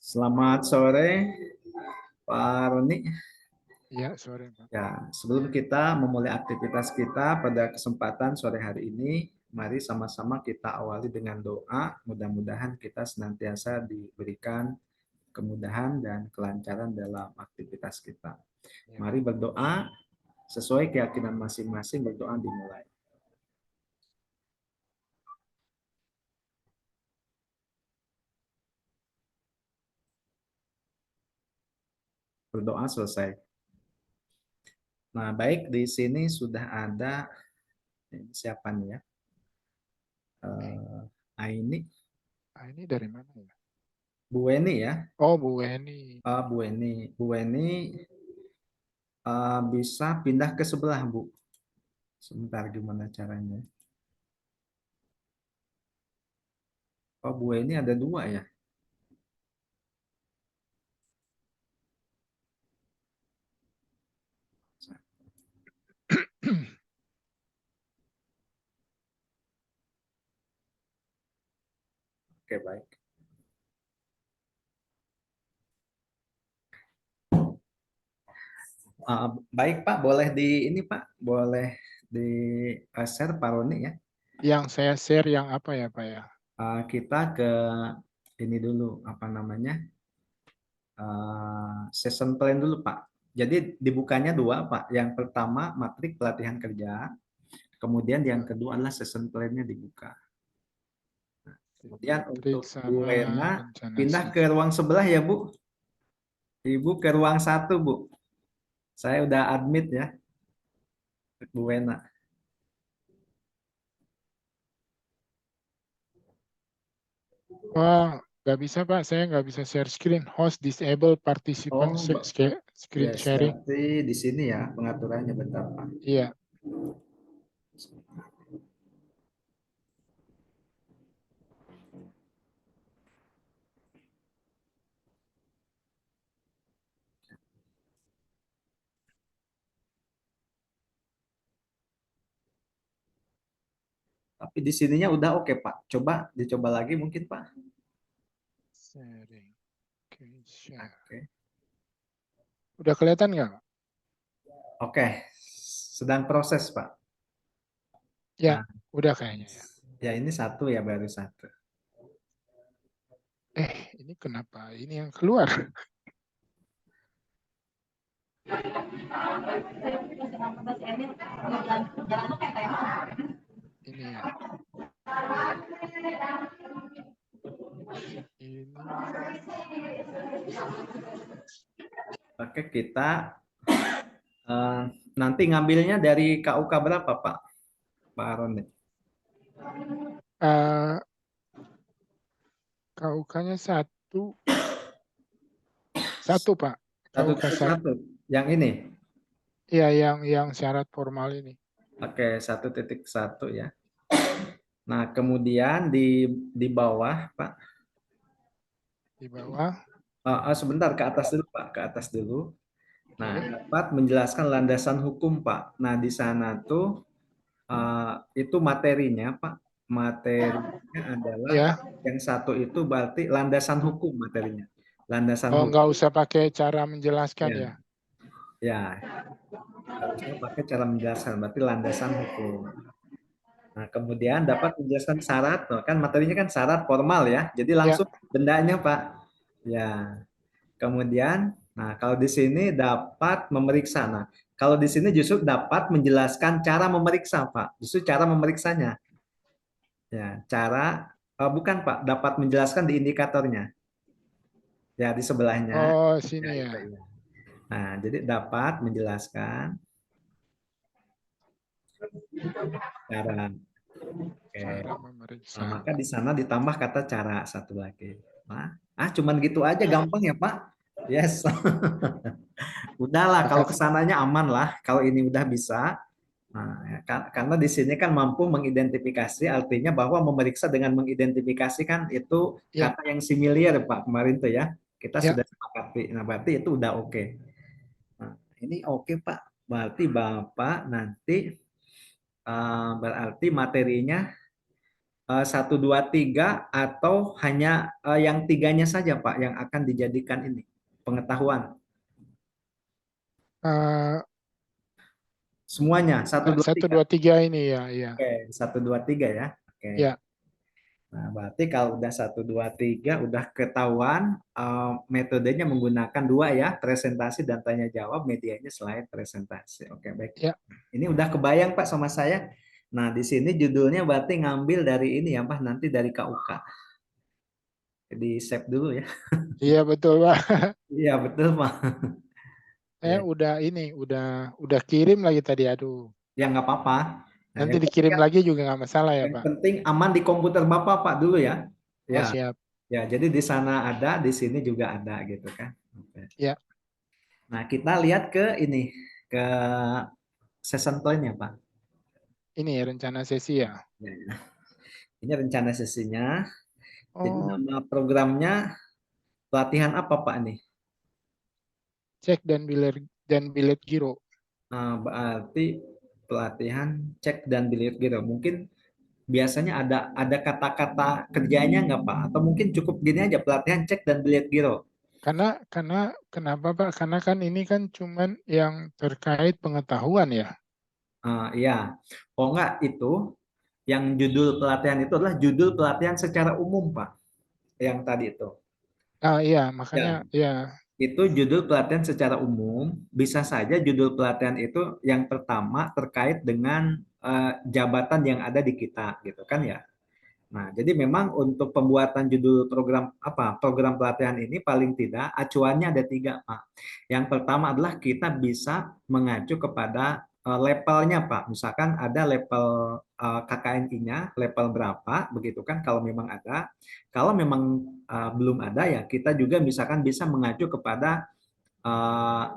Selamat sore, Pak Roni. Iya, sore, Pak. Ya, sebelum kita memulai aktivitas kita pada kesempatan sore hari ini, mari sama-sama kita awali dengan doa. Mudah-mudahan kita senantiasa diberikan kemudahan dan kelancaran dalam aktivitas kita. Iya, Mari Pak. berdoa sesuai keyakinan masing-masing. Berdoa dimulai. Berdoa selesai. Nah, baik, di sini sudah ada siapa nih ya? Aini, Ini dari mana ya? Bu Weni ya. Oh, Bu Weni. Bu Weni, Bu Weni bisa pindah ke sebelah, Bu. Sebentar, gimana caranya? Oh, Bu Weni ada dua ya? Oke, baik. Baik, Pak. Boleh di ini, Pak. Boleh di share Pak Roni ya. Yang saya share yang apa ya, Pak ya? Kita ke ini dulu, apa namanya? Session plan dulu, Pak. Jadi dibukanya dua, Pak. Yang pertama matrik pelatihan kerja, kemudian yang kedua adalah session plan-nya dibuka. Kemudian Matrik untuk Bu sama Rena rencana pindah ke sih. ruang sebelah ya, Bu. Ibu ke ruang satu, Bu. Saya udah admit ya, Bu Wena. Oh, nggak bisa, Pak. Saya nggak bisa share screen. Host disable participant Oh, screen yes, sharing. berarti di sini ya pengaturannya, bentar, Pak. Iya. Tapi di sininya udah oke, Pak. Coba dicoba lagi mungkin, Pak. Sharing. Oke, share. Oke. Udah kelihatan nggak, Pak? Oke. Sedang proses, Pak. Ya, Nah, udah kayaknya ya. ya ini satu ya, baru satu. Ini kenapa? Ini yang keluar. Ini ya. Ini. Oke, kita eh, nanti ngambilnya dari KUK berapa, Pak? Pak Aron. Uh, KUK-nya satu, Pak. Satu KUK titik satu. satu. Yang ini. Ya, yang syarat formal ini. Oke, 1.1 ya. Nah, kemudian di bawah, Pak. Di bawah. Sebentar, ke atas dulu, Pak. Ke atas dulu. Nah, Oke. dapat menjelaskan landasan hukum, Pak. Nah, di sana tuh itu materinya, Pak. Materinya adalah Ya. yang satu itu berarti landasan hukum materinya. Landasan Oh, nggak hukum. usah pakai cara menjelaskan Ya, ya. ya. Harusnya pakai cara menjelaskan, berarti landasan hukum. Nah, kemudian dapat menjelaskan syarat, tuh, kan materinya kan syarat formal ya. Jadi Ya. langsung bendanya, Pak. Ya. Kemudian, nah kalau di sini dapat memeriksa. Nah, kalau di sini justru dapat menjelaskan cara memeriksa, Pak. Justru cara memeriksanya. Ya, bukan, Pak, dapat menjelaskan di indikatornya. Ya, di sebelahnya. Oh, Ya, sini itu ya. ya. Nah, jadi dapat menjelaskan cara. Oke. Cara Nah, memeriksa. maka di sana ditambah kata cara satu lagi. Nah, cuman gitu aja gampang ya, Pak. Yes. Udahlah, kalau Makasih. kesananya aman lah. Kalau ini udah bisa. Nah, ya, karena di sini kan mampu mengidentifikasi, artinya bahwa memeriksa dengan mengidentifikasi kan itu Ya, kata yang similar, Pak, kemarin tuh ya. Kita ya. sudah sepakati. Nah, berarti itu udah oke. Nah, ini oke, Pak. Berarti Bapak nanti berarti materinya 1, 2, 3 atau hanya yang tiganya saja Pak yang akan dijadikan ini pengetahuan? Eh, Semuanya, 1, 2, satu 3. dua tiga ini ya, ya, Oke, 1, 2, 3 ya. Oke. ya, Nah, berarti kalau udah 1, 2, 3 udah ketahuan metodenya menggunakan dua ya, presentasi dan tanya jawab, medianya slide presentasi. Oke, baik. ya. Ini udah kebayang Pak sama saya. Nah, di sini judulnya berarti ngambil dari ini ya Pak, nanti dari KUK. Di save dulu ya. Iya betul Pak. Iya, betul Pak. Saya Ya, udah ini, udah kirim lagi tadi. Aduh, ya nggak apa-apa. Nah, nanti dikirim lagi juga nggak masalah ya yang Pak. penting aman di komputer Bapak Pak dulu ya. Oh Ya, siap. ya. Jadi di sana ada, di sini juga ada gitu kan. Oke. Ya, Nah, kita lihat ke ini, ke session plan-nya, Pak. ini ya rencana sesi ya. Ya, ya. Ini rencana sesinya. Jadi Oh, nama programnya pelatihan apa, Pak, nih? cek dan bilet giro. Berarti pelatihan cek dan bilik gitu. Mungkin biasanya ada kata-kata kerjanya nggak, Pak? Atau mungkin cukup gini aja, pelatihan cek dan bilik giro. Karena kenapa Pak? Karena kan ini kan cuman yang terkait pengetahuan ya. Iya. Oh enggak, itu yang judul pelatihan itu adalah judul pelatihan secara umum, Pak. Yang tadi itu. Ah iya, makanya Ya, ya. itu judul pelatihan secara umum, bisa saja judul pelatihan itu yang pertama terkait dengan jabatan yang ada di kita, gitu kan ya. Nah, jadi memang untuk pembuatan judul program pelatihan ini paling tidak acuannya ada tiga, Pak. Yang pertama adalah kita bisa mengacu kepada levelnya, Pak. Misalkan ada level KKNI-nya, level berapa, begitu kan? Kalau memang ada, kalau memang belum ada ya, kita juga misalkan bisa mengacu kepada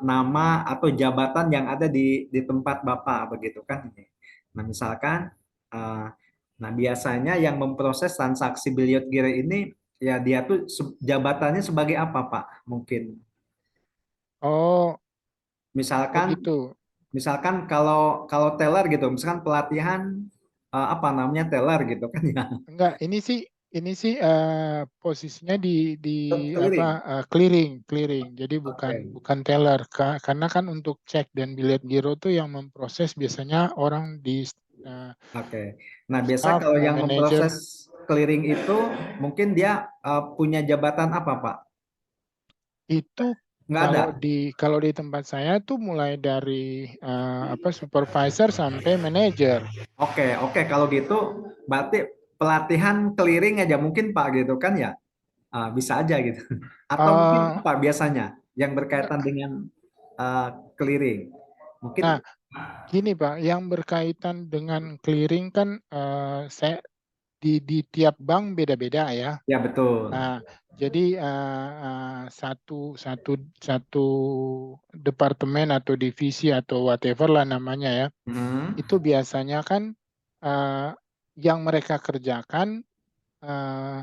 nama atau jabatan yang ada di tempat Bapak, begitu kan? Nah, misalkan uh, nah biasanya yang memproses transaksi Billiot Gear ini ya dia tuh jabatannya sebagai apa Pak? Mungkin Oh, misalkan begitu. misalkan kalau kalau teller gitu, misalkan pelatihan apa namanya teller gitu kan ya. Enggak, ini sih posisinya di apa Keliling. clearing, clearing. Jadi bukan Oke. bukan teller. Karena kan untuk cek dan bilet giro tuh yang memproses biasanya orang di eh, Oke. Nah, biasa staff, kalau yang manajer. memproses clearing itu mungkin dia punya jabatan apa Pak? Itu Nggak ada. kalau di tempat saya tuh mulai dari apa supervisor sampai manajer. Oke, oke. Kalau gitu, berarti pelatihan clearing aja mungkin Pak gitu kan ya? Bisa aja gitu. Atau mungkin Eh, apa biasanya yang berkaitan dengan uh, clearing? Mungkin nah, gini Pak, yang berkaitan dengan clearing kan saya di tiap bank beda-beda ya. ya betul. Nah, jadi satu satu satu departemen atau divisi atau whatever lah namanya ya, Hmm. itu biasanya kan eh, yang mereka kerjakan eh,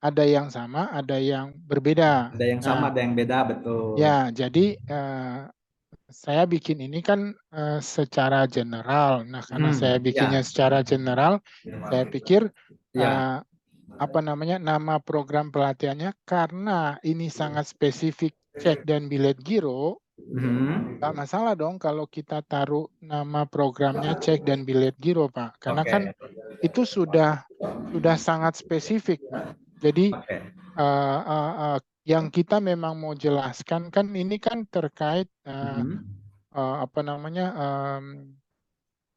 ada yang sama, ada yang berbeda. Ada yang Nah, sama, ada yang beda, betul. ya jadi saya bikin ini kan secara general. Nah, karena saya bikinnya Ya, secara general, saya pikir ya. eh, apa namanya nama program pelatihannya karena ini sangat spesifik cek dan bilet giro, nggak Hmm. masalah dong kalau kita taruh nama programnya cek dan bilet giro, Pak. Karena kan Oke, itu sudah sangat spesifik, Pak. Jadi oke. uh, uh, uh, yang kita memang mau jelaskan kan ini kan terkait Hmm. apa namanya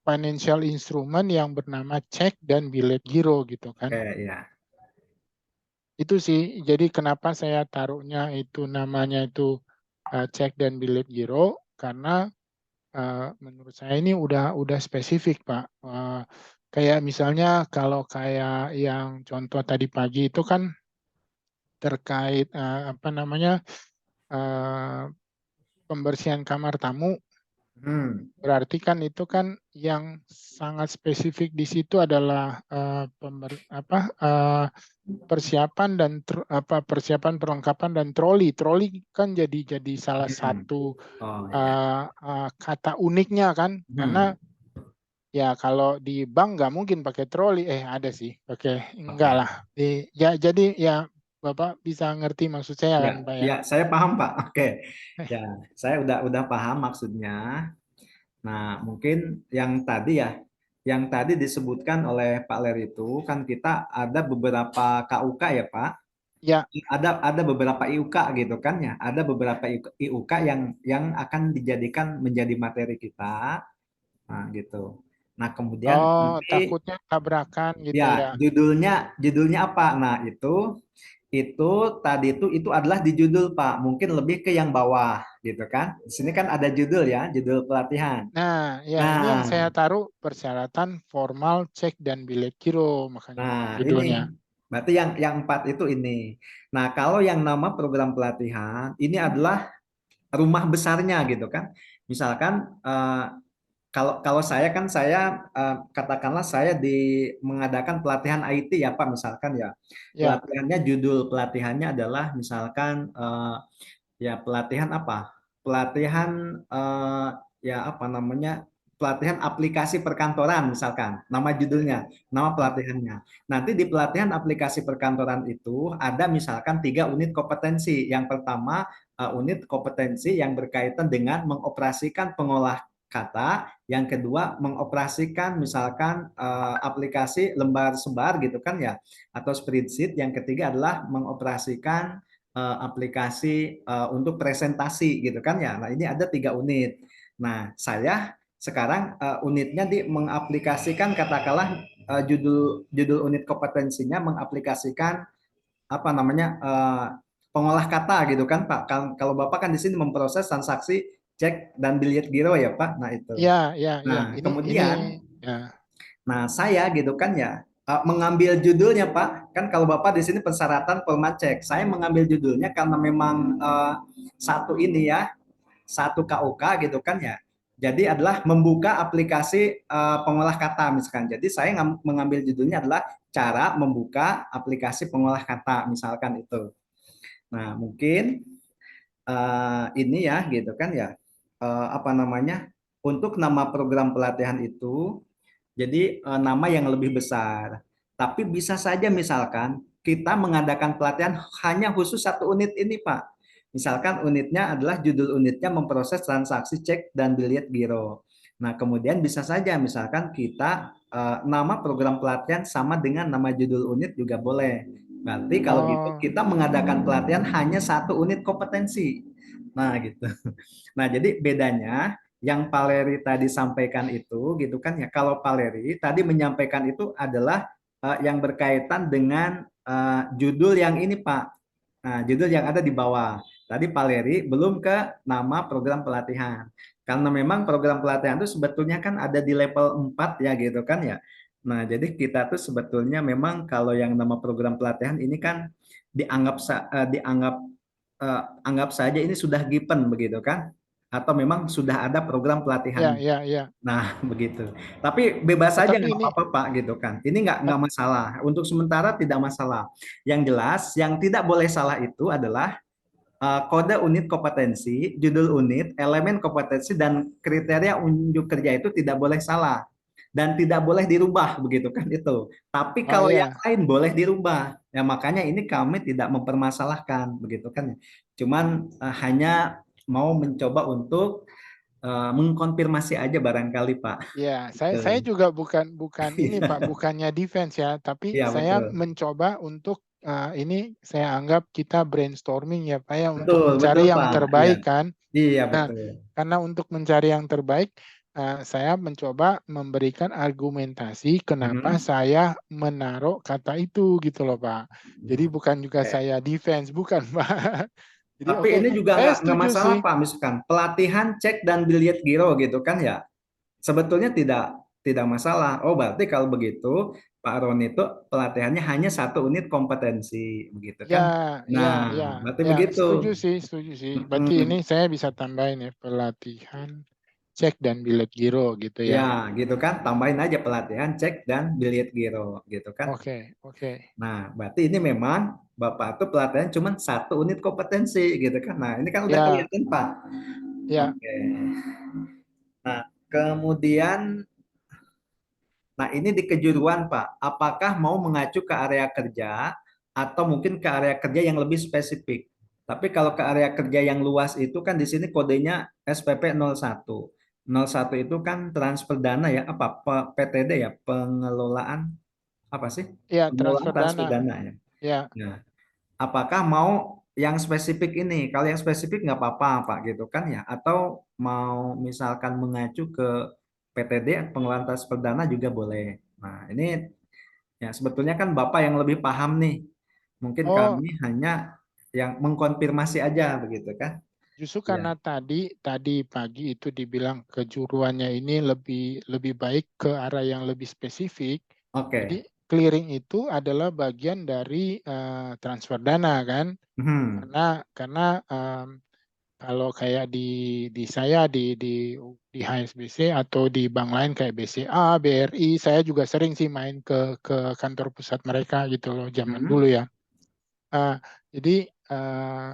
financial instrument yang bernama cek dan bilet giro gitu kan. Oke, ya. Itu sih, jadi kenapa saya taruhnya itu namanya itu cek dan bilet giro karena menurut saya ini udah spesifik Pak. Kayak misalnya kalau kayak yang contoh tadi pagi itu kan terkait apa namanya eh, pembersihan kamar tamu. Hmm. Berarti kan itu kan yang sangat spesifik di situ adalah persiapan dan persiapan perlengkapan dan troli. Troli kan jadi salah Hmm. satu Oh, ya. kata uniknya kan karena Hmm. Ya kalau di bank nggak mungkin pakai troli. Ada sih, pakai enggak Oke. lah. Ya jadi ya Bapak bisa ngerti maksud saya Ya, kan Pak ya. ya, saya paham, Pak. Oke. Ya, saya udah paham maksudnya. Nah, mungkin yang tadi ya, yang tadi disebutkan oleh Pak Ler itu kan kita ada beberapa KUK ya, Pak. Ya, Ada beberapa IUK gitu kan ya. Ada beberapa IUK yang akan dijadikan menjadi materi kita. Nah, gitu. Nah, kemudian oh nanti takutnya tabrakan gitu ya, ya. judulnya apa? Nah, itu tadi itu adalah di judul, Pak. Mungkin lebih ke yang bawah gitu kan. Di sini kan ada judul ya, judul pelatihan. Nah, ya ini yang Nah, saya taruh persyaratan formal cek dan bilet giro makanya nah ini judulnya. berarti yang empat itu ini. Nah, kalau yang nama program pelatihan ini adalah rumah besarnya gitu kan. Misalkan kalau kalau saya katakanlah saya mengadakan pelatihan IT ya Pak misalkan ya. Ya, Pelatihannya judul pelatihannya adalah misalkan ya pelatihan apa? Pelatihan ya apa namanya? Pelatihan aplikasi perkantoran misalkan. Nama judulnya, nama pelatihannya. Nanti di pelatihan aplikasi perkantoran itu ada misalkan 3 unit kompetensi. Yang pertama unit kompetensi yang berkaitan dengan mengoperasikan pengolah kata, yang kedua mengoperasikan misalkan aplikasi lembar sebar gitu kan ya atau spreadsheet, yang ketiga adalah mengoperasikan aplikasi untuk presentasi gitu kan ya. Nah, ini ada 3 unit. Nah, saya sekarang unitnya mengaplikasikan katakanlah judul judul unit kompetensinya mengaplikasikan apa namanya pengolah kata gitu kan Pak. Kalau Bapak kan di sini memproses transaksi cek dan biliet giro ya Pak. Nah, itu. ya, ya, ya. Nah, Ini kemudian ya, nah, saya gitu kan ya mengambil judulnya Pak. Kan kalau Bapak di sini persyaratan format cek. Saya mengambil judulnya karena memang satu ini ya, satu KUK gitu kan ya. Jadi adalah membuka aplikasi pengolah kata misalkan. Jadi saya mengambil judulnya adalah cara membuka aplikasi pengolah kata misalkan itu. Nah, mungkin ini ya gitu kan ya. Apa namanya? Untuk nama program pelatihan itu jadi nama yang lebih besar. Tapi bisa saja misalkan kita mengadakan pelatihan hanya khusus 1 unit ini, Pak. Misalkan unitnya adalah judul unitnya memproses transaksi cek dan biliet giro. Nah, kemudian bisa saja misalkan kita nama program pelatihan sama dengan nama judul unit juga boleh. Berarti kalau gitu oh kita mengadakan pelatihan hanya 1 unit kompetensi. Nah, gitu. Nah, jadi bedanya yang Paleri tadi sampaikan itu gitu kan ya. Kalau Paleri tadi menyampaikan itu adalah yang berkaitan dengan judul yang ini Pak. Nah, judul yang ada di bawah. Tadi Paleri belum ke nama program pelatihan. Karena memang program pelatihan itu sebetulnya kan ada di level 4 ya gitu kan ya. Nah, jadi kita tuh sebetulnya memang kalau yang nama program pelatihan ini kan dianggap anggap saja ini sudah given begitu kan? Atau memang sudah ada program ya, pelatihannya. ya, ya. Nah, begitu. Tapi bebas saja Tapi nggak ini apa-apa Pak gitu kan. Ini nggak masalah. Untuk sementara tidak masalah. Yang jelas, yang tidak boleh salah itu adalah kode unit kompetensi, judul unit, elemen kompetensi dan kriteria unjuk kerja itu tidak boleh salah dan tidak boleh dirubah begitu kan itu. Tapi oh kalau yang ya, lain boleh dirubah. Ya makanya ini kami tidak mempermasalahkan begitu kan. Cuman hanya mau mencoba untuk mengkonfirmasi aja barangkali Pak. ya. Saya Gitu. juga bukan bukan ini Pak, Iya, bukannya defense ya, tapi iya saya betul. mencoba untuk ini saya anggap kita brainstorming ya Pak ya untuk Betul, betul mencari yang Pak. Iya. terbaik kan. Iya Nah, betul. karena untuk mencari yang terbaik, saya mencoba memberikan argumentasi kenapa Mhm. saya menaruh kata itu gitu loh Pak. Jadi bukan juga Oke. saya defense, bukan Pak. Jadi Tapi oke, ini juga saya nggak setuju masalah sih. Pak, misalkan pelatihan cek dan biliet giro gitu kan ya. Sebetulnya tidak tidak masalah. Oh berarti kalau begitu Pak Roni itu pelatihannya hanya 1 unit kompetensi begitu Ya, kan? ya, Nah, ya, berarti ya, begitu. setuju sih, setuju sih. Berarti ini Mm-mm. saya bisa tambahin ya pelatihan cek dan bilet giro gitu ya. Ya, gitu kan. Tambahin aja pelatihan cek dan biliet giro gitu kan. Oke, oke. Nah, berarti ini memang Bapak tuh pelatihan cuma 1 unit kompetensi gitu kan. Nah, ini kan udah Ya, kelihatan Pak. ya. Oke. Nah, kemudian Nah, ini di kejuruan, Pak. Apakah mau mengacu ke area kerja atau mungkin ke area kerja yang lebih spesifik? Tapi kalau ke area kerja yang luas itu kan di sini kodenya SPP 01. 01 itu kan transfer dana ya, apa PTD ya, pengelolaan apa sih? Ya, Pengelolaan transfer transfer dana. dana ya. Ya, Nah, apakah mau yang spesifik ini? Kalau yang spesifik nggak apa-apa, Pak, gitu kan ya? Atau mau misalkan mengacu ke PTD, pengelolaan transfer dana juga boleh. Nah, ini ya sebetulnya kan Bapak yang lebih paham nih. Mungkin oh, kami hanya yang mengkonfirmasi aja begitu kan? justru Ya, karena tadi pagi itu dibilang kejuruannya ini lebih lebih baik ke arah yang lebih spesifik. Jadi oke. clearing itu adalah bagian dari transfer dana kan? Hmm. Karena kalau kayak di saya di HSBC atau di bank lain kayak BCA, BRI, saya juga sering sih main ke kantor pusat mereka gitu loh zaman dulu Hmm. ya. Ah, jadi eh,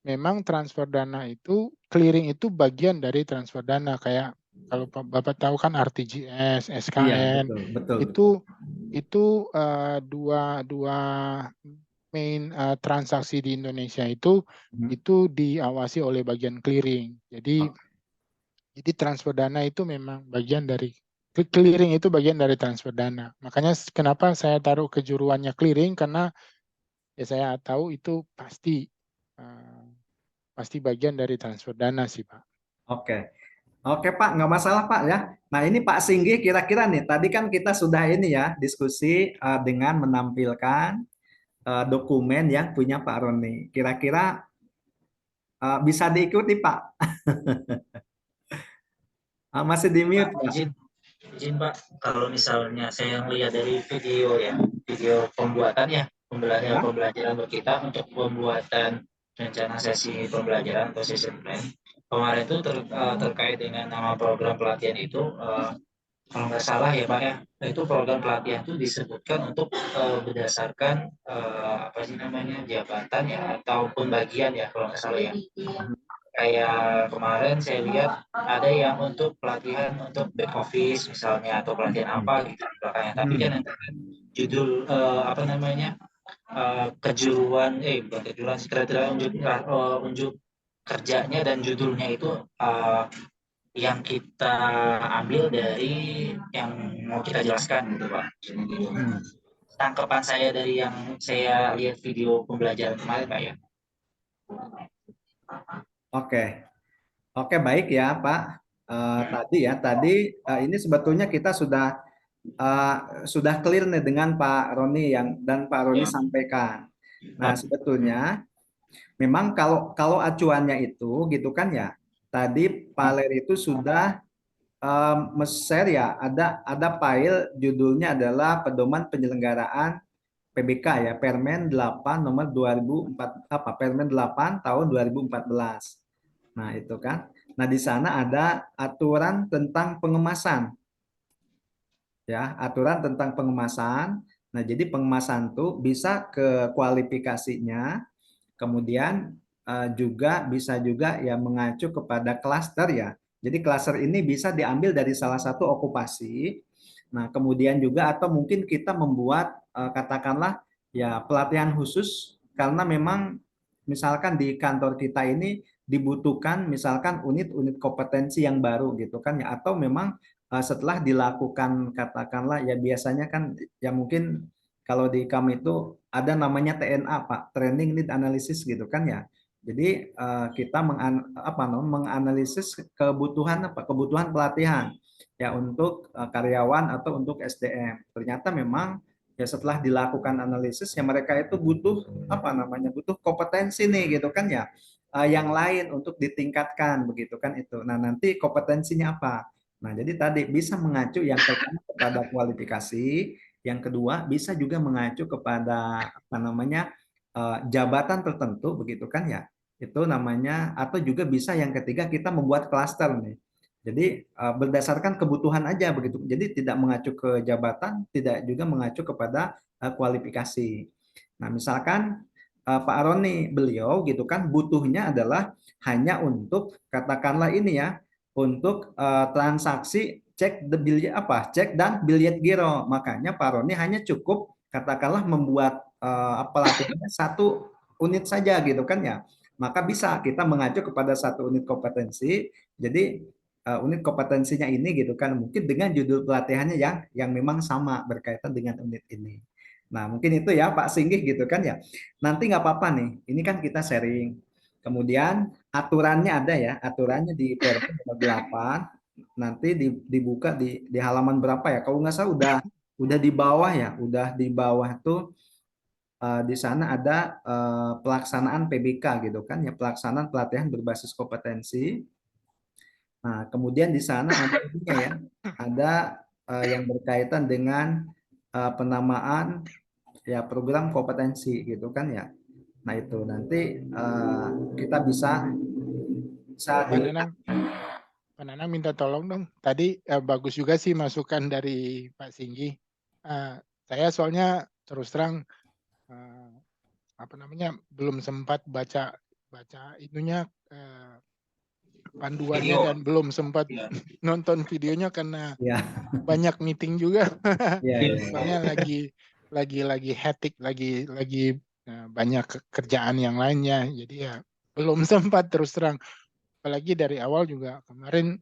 memang transfer dana itu clearing itu bagian dari transfer dana kayak kalau Bapak tahu kan RTGS, Iya, SKN betul, betul, itu betul. itu dua dua main transaksi di Indonesia Hmm. itu diawasi oleh bagian clearing. Jadi transfer dana itu memang bagian dari clearing itu bagian dari transfer dana. Makanya kenapa saya taruh kejuruannya clearing karena ya saya tahu itu eh, pasti bagian dari transfer dana sih, Pak. Oke. Oke Pak, nggak masalah Pak ya. Nah ini Pak Singgi kira-kira nih, tadi kan kita sudah ini ya diskusi dengan menampilkan dokumen yang punya Pak Roni. Kira-kira bisa diikuti Pak? Masih di Pak, mute Pak. izin izin Pak, kalau misalnya saya lihat dari video ya, video pembuatannya, Ya. pembelajaran untuk kita untuk pembuatan rencana sesi pembelajaran atau session plan. Kemarin itu terkait dengan nama program pelatihan itu, kalau nggak salah ya Pak ya, itu program pelatihan itu disebutkan untuk berdasarkan apa sih namanya jabatan ya ataupun bagian ya kalau nggak salah ya. Kayak kemarin saya lihat ada yang untuk pelatihan untuk back office misalnya atau pelatihan Hmm. apa gitu di belakangnya. Tapi kan Hmm. yang judul apa namanya kejuruan bukan kejuruan sih kriteria unjuk kerjanya dan judulnya itu yang kita ambil dari yang mau kita jelaskan gitu Pak. Jadi, Hmm. tangkapan saya dari yang saya lihat video pembelajaran kemarin Pak ya. Oke. Oke baik ya Pak. Tadi ini sebetulnya kita sudah clear nih dengan Pak Roni yang dan Pak Roni Ya. sampaikan. Nah sebetulnya memang kalau kalau acuannya itu gitu kan ya. Tadi Pak Ler itu sudah share ya ada file judulnya adalah Pedoman Penyelenggaraan PBK ya Permen 8 nomor 2004 apa Permen 8 tahun 2014. Nah, itu kan. Nah, di sana ada aturan tentang pengemasan ya, aturan tentang pengemasan. Nah, jadi pengemasan tuh bisa ke kualifikasinya, kemudian juga bisa juga ya mengacu kepada klaster ya. Jadi klaster ini bisa diambil dari salah satu okupasi. Nah, kemudian juga atau mungkin kita membuat katakanlah ya pelatihan khusus karena memang misalkan di kantor kita ini dibutuhkan misalkan unit-unit kompetensi yang baru gitu kan ya atau memang setelah dilakukan katakanlah ya biasanya kan ya mungkin kalau di kami itu ada namanya TNA Pak, Training Need Analysis gitu kan ya. Jadi kita menganalisis kebutuhan kebutuhan pelatihan ya untuk karyawan atau untuk SDM. Ternyata memang ya setelah dilakukan analisis ya mereka itu butuh butuh kompetensi nih gitu kan ya yang lain untuk ditingkatkan begitu kan itu. Nah, nanti kompetensinya apa? Nah, jadi tadi bisa mengacu yang pertama kepada kualifikasi, yang kedua bisa juga mengacu kepada jabatan tertentu begitu kan ya. Itu namanya atau juga bisa yang ketiga kita membuat klaster nih. Jadi berdasarkan kebutuhan aja begitu. Jadi tidak mengacu ke jabatan, tidak juga mengacu kepada kualifikasi. Nah, misalkan Pak Aroni beliau gitu kan butuhnya adalah hanya untuk katakanlah ini ya untuk transaksi cek the billiard apa? Cek dan billiard giro. Makanya Pak Roni hanya cukup katakanlah membuat pelatihannya satu unit saja gitu kan ya. Maka bisa kita mengacu kepada satu unit kompetensi. Jadi unit kompetensinya ini gitu kan mungkin dengan judul pelatihannya yang memang sama berkaitan dengan unit ini. Nah, mungkin itu ya Pak Singgih gitu kan ya. Nanti nggak apa-apa nih. Ini kan kita sharing. Kemudian aturannya ada ya, aturannya di Permen nomor 8. Nanti dibuka di halaman berapa ya? Kalau nggak salah udah di bawah ya, udah di bawah tuh di sana ada pelaksanaan PBK gitu kan ya, pelaksanaan pelatihan berbasis kompetensi. Nah, kemudian di sana ada ininya ya, ada yang berkaitan dengan penamaan ya program kompetensi gitu kan ya. Nah, itu nanti kita bisa bisa Pak dilihat. Nanang, Pak Nanang minta tolong dong. Tadi bagus juga sih masukan dari Pak Singgi. Saya soalnya terus terang apa namanya belum sempat baca itunya panduannya Video. dan belum sempat Ya. nonton videonya karena Ya, banyak meeting juga. ya, Iya. ya. Soalnya lagi hectic, lagi banyak kerjaan yang lainnya. Jadi ya belum sempat terus terang. Apalagi dari awal juga kemarin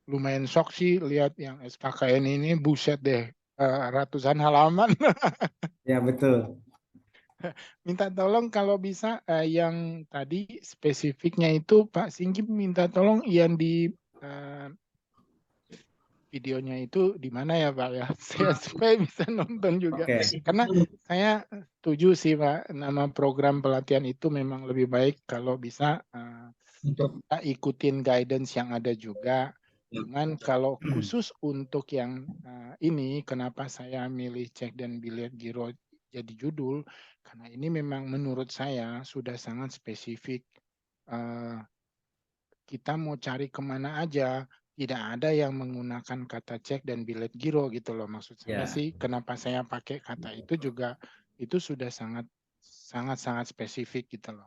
lumayan shock sih lihat yang SKKN ini, buset deh, ratusan halaman. Ya, betul. Minta tolong kalau bisa yang tadi spesifiknya itu Pak Singgi minta tolong yang di videonya itu di mana ya Pak ya, saya supaya bisa nonton juga. Oke. Karena saya setuju sih Pak, nama program pelatihan itu memang lebih baik kalau bisa Untuk kita ikutin guidance yang ada juga. Cuman kalau khusus untuk yang ini, kenapa saya milih cek dan biliar giro jadi judul? Karena ini memang menurut saya sudah sangat spesifik. Kita mau cari kemana aja, tidak ada yang menggunakan kata cek dan bilet giro gitu loh. Maksud saya Ya. sih, kenapa saya pakai kata itu juga, itu sudah sangat spesifik gitu loh.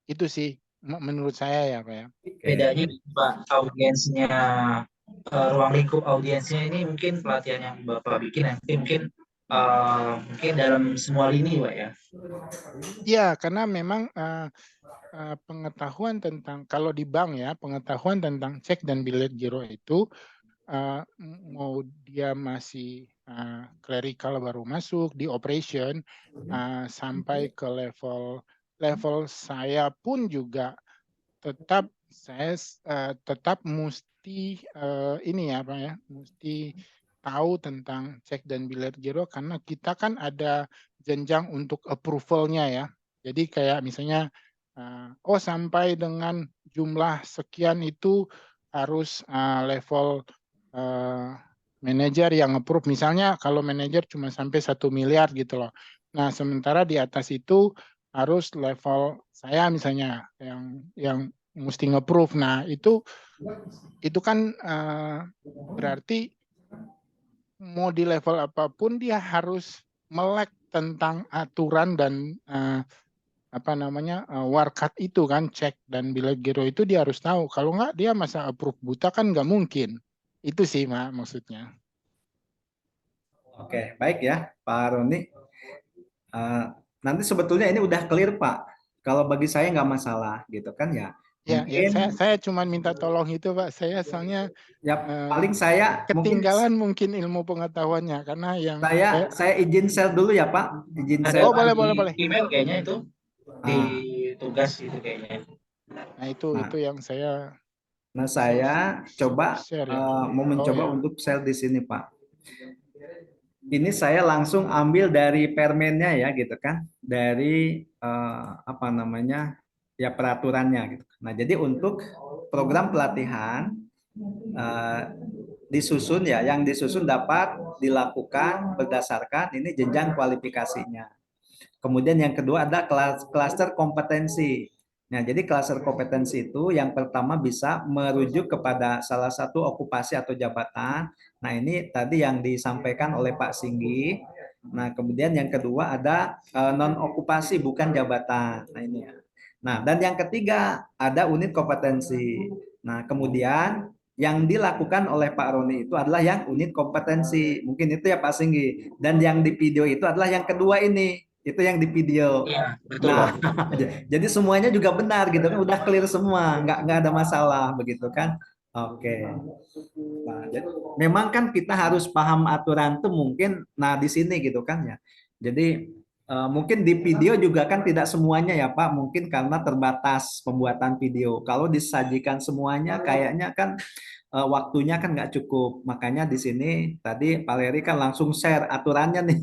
Itu sih menurut saya ya Pak ya. bedanya Pak, audiensnya ruang lingkup audiensnya ini mungkin pelatihan yang Bapak bikin nanti mungkin mungkin dalam semua lini Pak ya. Iya, karena memang pengetahuan tentang, kalau di bank ya, pengetahuan tentang cek dan bilet giro itu mau dia masih clerical baru masuk di operation sampai ke level saya pun juga tetap mesti ini ya Pak ya, mesti tahu tentang cek dan bilet giro karena kita kan ada jenjang untuk approval-nya ya. Jadi kayak misalnya sampai dengan jumlah sekian itu harus level manajer yang approve. Misalnya kalau manajer cuma sampai 1 miliar gitu loh. Nah, sementara di atas itu harus level saya misalnya yang mesti nge-proof. Nah, itu kan berarti mau di level apapun dia harus melek tentang aturan dan apa namanya warkat itu kan, cek dan bilet giro itu dia harus tahu. Kalau nggak dia masa approve buta kan nggak mungkin. Itu sih maksudnya. Oke, baik ya, Pak Roni. Eh, nanti sebetulnya ini udah clear, Pak. Kalau bagi saya nggak masalah, gitu kan ya. Ya, Mungkin saya cuma minta tolong itu Pak. Saya soalnya ya paling saya mungkin ketinggalan mungkin ilmu pengetahuannya karena yang saya izin share dulu ya, Pak. Izin Ada share. oh boleh di boleh. email kayaknya itu di Nah, tugas itu kayaknya. Nah itu nah, yang saya nah saya coba share ya. mau Oh mencoba ya. untuk share di sini, Pak. Ini saya langsung ambil dari permennya ya, gitu kan. Dari apa namanya ya peraturannya gitu. Nah, jadi untuk program pelatihan eh, disusun ya, yang disusun dapat dilakukan berdasarkan ini jenjang kualifikasinya. Kemudian yang kedua ada klaster kompetensi. Nah, jadi klaster kompetensi itu yang pertama bisa merujuk kepada salah satu okupasi atau jabatan. Nah, ini tadi yang disampaikan oleh Pak Singgi. Nah, kemudian yang kedua ada non okupasi bukan jabatan. Nah, ini ya. Nah, dan yang ketiga ada unit kompetensi. Nah, kemudian yang dilakukan oleh Pak Roni itu adalah yang unit kompetensi. Mungkin itu ya Pak Singgi. Dan yang di video itu adalah yang kedua ini. Itu yang di video. Iya, betul Nah, Pak. jadi semuanya juga benar gitu kan, udah clear semua, nggak ada masalah begitu kan? Oke. Nah, jadi memang kan kita harus paham aturan tuh mungkin, nah di sini gitu kan ya. Jadi mungkin di video juga kan tidak semuanya ya Pak, mungkin karena terbatas pembuatan video. Kalau disajikan semuanya kayaknya kan waktunya kan nggak cukup. Makanya di sini tadi Pak Leri kan langsung share aturannya nih.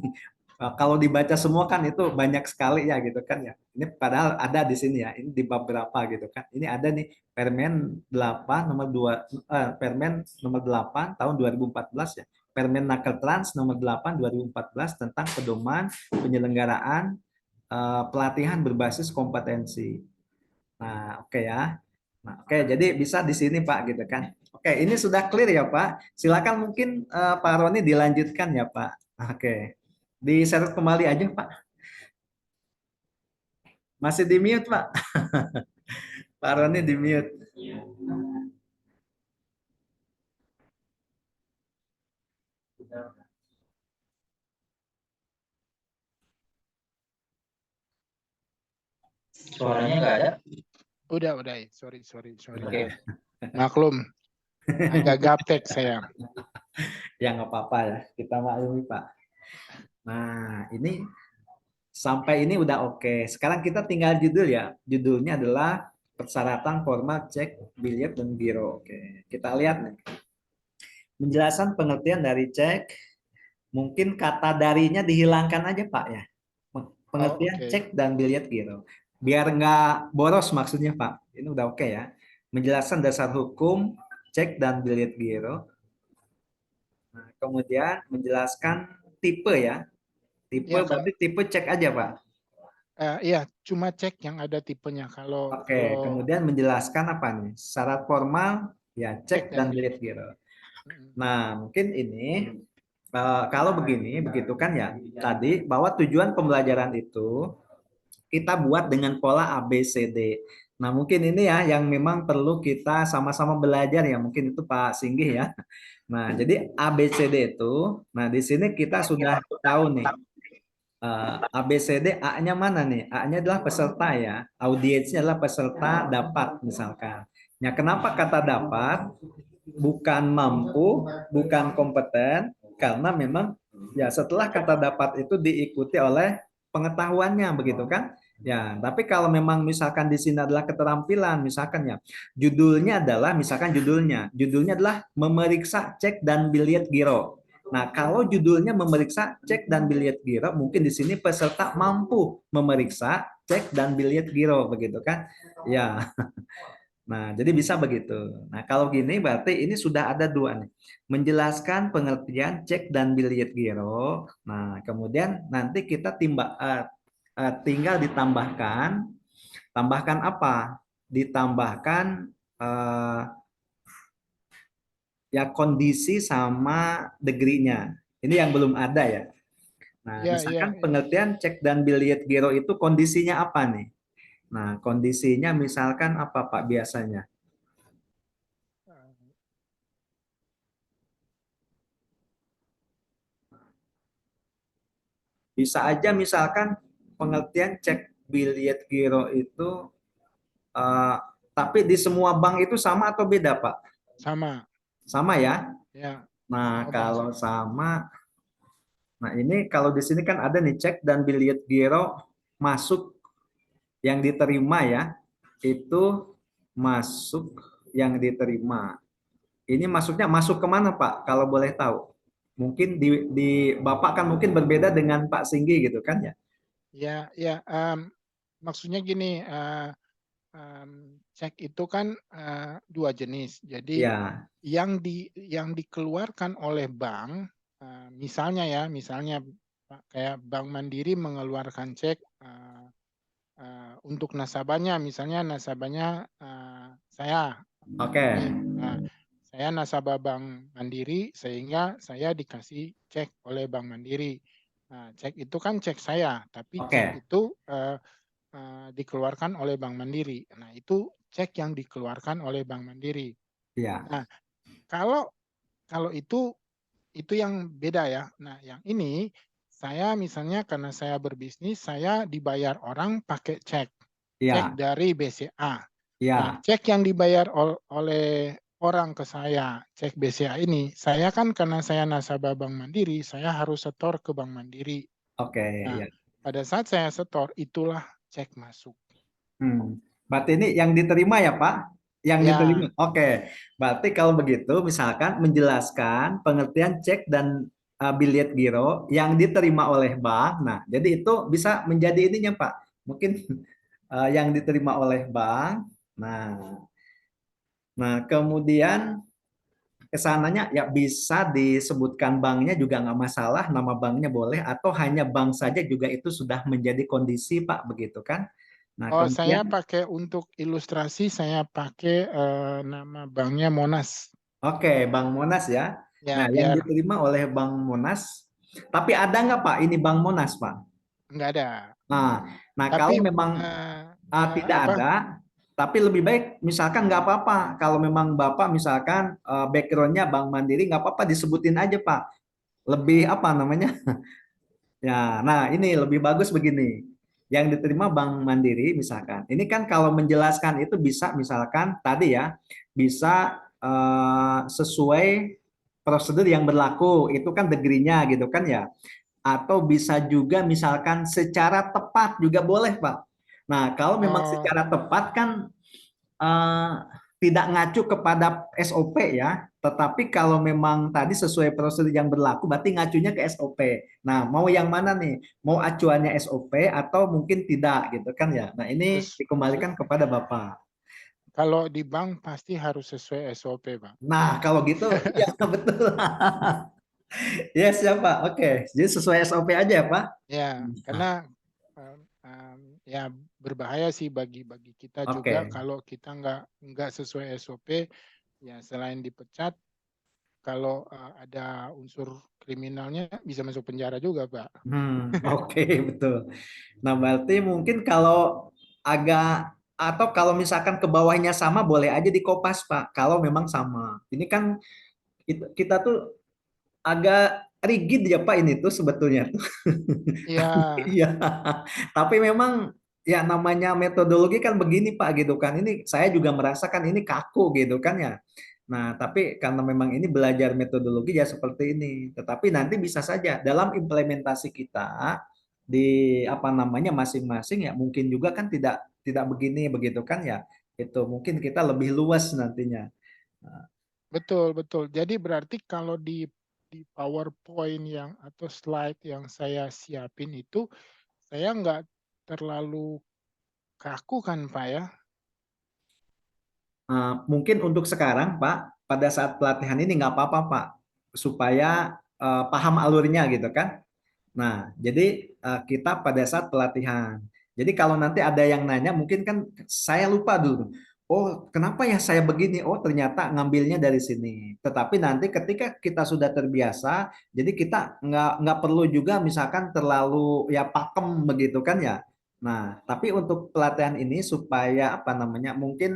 Kalau dibaca semua kan itu banyak sekali ya gitu kan ya. Ini padahal ada di sini ya. Ini di bab berapa gitu kan. Ini ada nih Permen 8 nomor 2 Permen nomor 8 tahun 2014 ya. Permen Nakertrans nomor 8 2014 tentang pedoman penyelenggaraan pelatihan berbasis kompetensi. Nah, oke ya. Nah, oke, jadi bisa di sini Pak gitu kan. Oke, ini sudah clear ya Pak. Silakan mungkin Pak Roni dilanjutkan ya Pak. Oke. Di-share kembali aja Pak. Masih di mute Pak. Pak Roni di mute. Suaranya nggak ada. Udah. Sorry. Oke. Maklum, agak gaptek saya. Ya nggak apa-apa ya. Kita maklumi Pak. Nah, ini sampai ini udah oke. Sekarang kita tinggal judul ya. Judulnya adalah persyaratan formal cek biliet dan giro. Oke, kita lihat nih. Penjelasan pengertian dari cek, mungkin kata darinya dihilangkan aja Pak ya. Oh, Pengertian oke. cek dan biliet giro. Biar nggak boros maksudnya Pak. Ini udah oke ya. Menjelaskan dasar hukum cek dan biliet giro. Nah, kemudian menjelaskan tipe ya. Tipe Ya, berarti tipe cek aja Pak. iya, cuma cek yang ada tipenya. Kalau Oke, kemudian menjelaskan apa nih? Syarat formal, ya cek cek dan dan bilik. bilik giro. Nah, mungkin ini kalau begini, begitu kan ya. Tadi bahwa tujuan pembelajaran itu kita buat dengan pola ABCD. Nah, mungkin ini ya yang memang perlu kita sama-sama belajar ya. Mungkin itu Pak Singgih ya. Nah, jadi ABCD itu, nah di sini kita sudah tahu nih ABCD A-nya mana nih? A-nya adalah peserta ya. Audiensnya adalah peserta dapat misalkan. Ya, kenapa kata dapat? Bukan mampu, bukan kompeten, karena memang ya setelah kata dapat itu diikuti oleh pengetahuannya begitu kan? Ya, tapi kalau memang misalkan di sini adalah keterampilan, misalkan ya, judulnya adalah misalkan judulnya adalah memeriksa cek dan biliet giro. Nah, kalau judulnya memeriksa cek dan biliet giro, mungkin di sini peserta mampu memeriksa cek dan biliet giro begitu kan? Ya. Nah, jadi bisa begitu. Nah, kalau gini berarti ini sudah ada dua nih. Menjelaskan pengertian cek dan biliet giro. Nah, kemudian nanti kita tinggal tambahkan apa? Ditambahkan eh, ya kondisi sama degree-nya. Ini yang belum ada ya. Nah, Ya. misalkan pengertian cek dan biliet giro itu kondisinya apa nih? Nah, kondisinya misalkan apa Pak biasanya? Bisa aja misalkan pengertian cek biliet giro itu eh, tapi di semua bank itu sama atau beda, Pak? Sama. Sama ya. Ya, Nah, semua bank kalau sama. sama, nah ini kalau di sini kan ada nih cek dan biliet giro masuk yang diterima ya. Itu masuk yang diterima. Ini masuknya masuk kemana, Pak? Kalau boleh tahu. Mungkin di Bapak kan mungkin berbeda dengan Pak Singgi gitu kan ya. Ya. Maksudnya gini, cek itu kan dua jenis. Jadi Ya, yang dikeluarkan oleh bank, misalnya kayak Bank Mandiri mengeluarkan cek untuk nasabahnya, misalnya nasabahnya saya. oke. Nih, saya nasabah Bank Mandiri sehingga saya dikasih cek oleh Bank Mandiri. Nah, cek itu kan cek saya, tapi cek Oke. itu dikeluarkan oleh Bank Mandiri. Nah, itu cek yang dikeluarkan oleh Bank Mandiri. Ya. Nah, Kalau kalau itu yang beda ya. Nah, yang ini saya misalnya karena saya berbisnis, saya dibayar orang pakai cek Ya, dari BCA. Nah, ya. cek yang dibayar oleh orang ke saya, cek BCA ini, saya kan karena saya nasabah Bank Mandiri, saya harus setor ke Bank Mandiri. Oke, Nah, ya. pada saat saya setor, itulah cek masuk. Berarti ini yang diterima ya, Pak? Yang diterima. Ya, Oke. Berarti kalau begitu, misalkan menjelaskan pengertian cek dan biliet giro yang diterima oleh bank. Nah, jadi itu bisa menjadi ininya, Pak. Mungkin yang diterima oleh bank. Nah, kemudian kesananya ya bisa disebutkan banknya juga nggak masalah, nama banknya boleh, atau hanya bank saja juga itu sudah menjadi kondisi, Pak, begitu kan? Nah, oh saya kemudian pakai untuk ilustrasi, saya pakai nama banknya Monas. oke, Bank Monas ya. Nah, Ya, yang biar diterima oleh Bank Monas, tapi ada nggak Pak ini Bank Monas, Pak? nggak ada. Nah, nah Tapi kalau memang eh, tidak apa? ada, tapi lebih baik misalkan nggak apa-apa. Kalau memang Bapak misalkan backgroundnya Bank Mandiri, nggak apa-apa disebutin aja Pak. Lebih apa namanya? Ya, nah ini lebih bagus begini. Yang diterima Bank Mandiri misalkan. Ini kan kalau menjelaskan itu bisa misalkan tadi ya, bisa sesuai prosedur yang berlaku. Itu kan degree-nya gitu kan ya. Atau bisa juga misalkan secara tepat juga boleh, Pak. Nah, kalau memang Oh, secara tepat kan eh, tidak ngacu kepada SOP ya, tetapi kalau memang tadi sesuai prosedur yang berlaku, berarti ngacunya ke SOP. Nah, mau yang mana nih? Mau acuannya SOP atau mungkin tidak gitu kan ya? Nah, ini ses- se- dikembalikan kepada Bapak. kalau di bank pasti harus sesuai SOP, Bang. Nah, kalau gitu, ya betul. Ya siapa? Oke, jadi sesuai SOP aja ya, Pak? Ya, Nah, karena ya berbahaya sih bagi kita juga oke. kalau kita nggak sesuai SOP. Ya, selain dipecat, kalau ada unsur kriminalnya bisa masuk penjara juga, Pak. Oke, betul. Nah, berarti mungkin kalau agak atau kalau misalkan ke bawahnya sama boleh aja dikopas, Pak. Kalau memang sama. Ini kan kita tuh agak rigid ya, Pak, ini tuh sebetulnya tuh. Ya, Iya. Tapi memang ya namanya metodologi kan begini, Pak, gitu kan. Ini saya juga merasakan ini kaku gitu kan ya. Nah, tapi karena memang ini belajar metodologi ya seperti ini. Tetapi nanti bisa saja dalam implementasi kita di apa namanya masing-masing ya mungkin juga kan tidak tidak begini begitu kan ya. Itu mungkin kita lebih luas nantinya. Nah, betul, betul. Jadi berarti kalau di PowerPoint yang atau slide yang saya siapin itu, saya nggak terlalu kaku kan, Pak ya? mungkin untuk sekarang, Pak, pada saat pelatihan ini nggak apa-apa, Pak, supaya paham alurnya gitu kan. Nah, jadi kita pada saat pelatihan. Jadi kalau nanti ada yang nanya, mungkin kan saya lupa dulu. Oh, kenapa ya saya begini? Oh, ternyata ngambilnya dari sini. Tetapi nanti ketika kita sudah terbiasa, jadi kita nggak perlu juga misalkan terlalu ya pakem begitu kan ya. Nah, tapi untuk pelatihan ini supaya apa namanya? Mungkin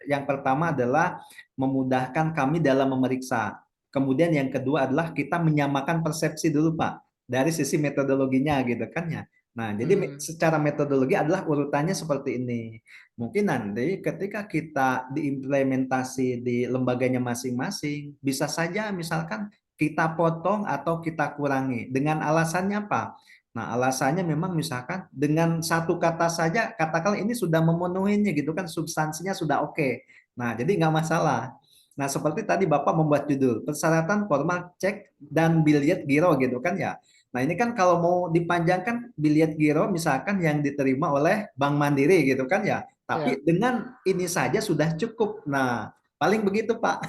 yang pertama adalah memudahkan kami dalam memeriksa. Kemudian yang kedua adalah kita menyamakan persepsi dulu, Pak, dari sisi metodologinya gitu kan ya. Nah, jadi Hmm, secara metodologi adalah urutannya seperti ini. Mungkin nanti ketika kita diimplementasi di lembaganya masing-masing, bisa saja misalkan kita potong atau kita kurangi. Dengan alasannya apa? Nah, alasannya memang misalkan dengan satu kata saja, katakan ini sudah memenuhinya gitu kan, substansinya sudah oke. Nah, jadi nggak masalah. Nah, seperti tadi Bapak membuat judul, persyaratan formal cek dan biliet giro gitu kan ya. Nah, ini kan kalau mau dipanjangkan biliet giro misalkan yang diterima oleh Bank Mandiri gitu kan ya. ya, Tapi dengan ini saja sudah cukup. Nah, paling begitu Pak.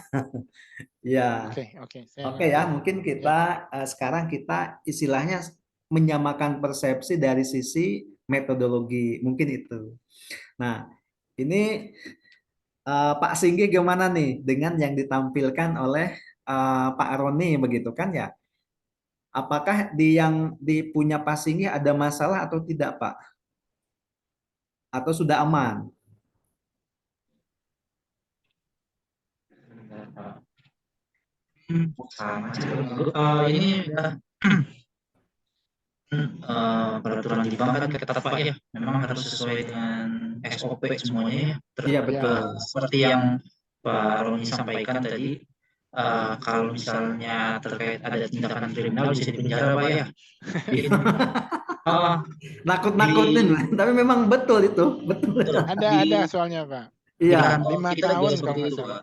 Ya, oke, oke, saya oke ngerti. ya. Mungkin Ya, kita sekarang kita istilahnya menyamakan persepsi dari sisi metodologi. Mungkin itu. Nah, ini Pak Singgi gimana nih dengan yang ditampilkan oleh Pak Roni begitu kan ya? Apakah di yang dipunya Pak Singgi ada masalah atau tidak Pak? Atau sudah aman? Benar, Pak. Sama sih. Ini udah peraturan di bank kan ketat Pak ya. Memang harus sesuai dengan SOP semuanya ya. Iya Ya, betul. Seperti yang Pak Roni sampaikan tadi, kalau misalnya terkait ada tindakan kriminal bisa dipenjara Pak ya. Mungkin uh, di Nakut-nakutin, tapi memang betul itu, betul. betul, ada soalnya Pak. di Iya, kantor 5 kita juga tahun kalau seperti nggak itu salah. Pak.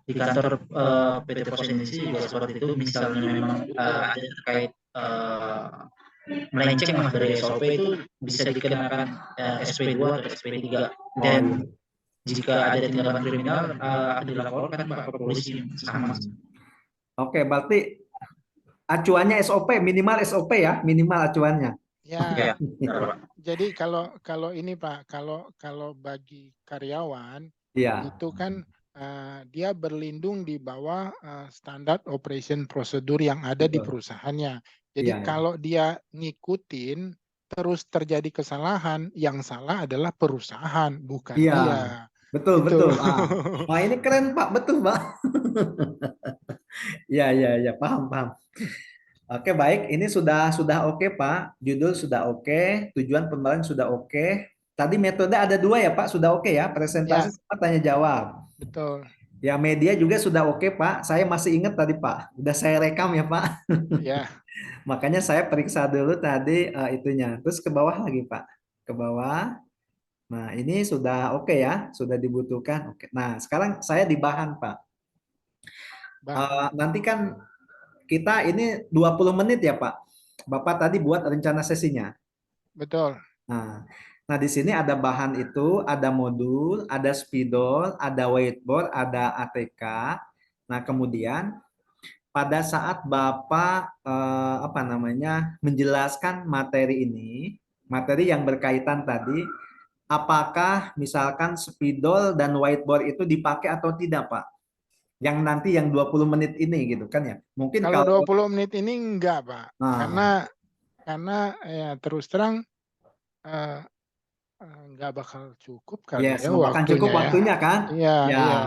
Di kantor PT Pos Indonesia juga seperti itu. Misalnya memang ada terkait melenceng lah dari SOP itu bisa dikenakan SP2 atau SP3 oh dan iya. jika ada tindakan kriminal akan dilaporkan Pak ke polisi sama. Oke, berarti acuannya SOP, minimal SOP ya, minimal acuannya. Ya, Ya, benar, Pak. jadi kalau ini Pak, kalau bagi karyawan Iya, itu kan dia berlindung di bawah standar operation prosedur yang ada di betul. perusahaannya. Jadi Iya, iya. kalau dia ngikutin terus terjadi kesalahan, yang salah adalah perusahaan, bukan Iya, dia. betul, Itu. betul. Wah, ini keren Pak, betul Pak. Iya, iya, iya, paham, paham. Oke, baik. Ini sudah oke Pak. Judul sudah oke, tujuan pembahasan sudah oke. Tadi metode ada dua ya Pak, sudah oke ya. Presentasi Ya, sama tanya jawab. betul. Ya, media juga sudah oke Pak. Saya masih ingat tadi Pak. Udah saya rekam ya Pak. Ya, Makanya saya periksa dulu tadi itunya. Terus ke bawah lagi Pak. Ke bawah. Nah, ini sudah oke ya, sudah dibutuhkan. Oke. Nah, sekarang saya di bahan Pak. bahan. Nanti kan kita ini 20 menit ya Pak. Bapak tadi buat rencana sesinya. Betul. Nah, nah di sini ada bahan itu, ada modul, ada spidol, ada whiteboard, ada ATK. Nah, kemudian pada saat Bapak apa namanya menjelaskan materi ini, materi yang berkaitan tadi, apakah misalkan spidol dan whiteboard itu dipakai atau tidak, Pak? Yang nanti yang 20 menit ini gitu kan ya. Mungkin Kalau kalau 20 menit ini enggak, Pak. nah, Karena ya terus terang eh, nggak bakal cukup kali yes, ya nggak bakal cukup waktunya ya. waktunya kan? Iya, Ya. iya.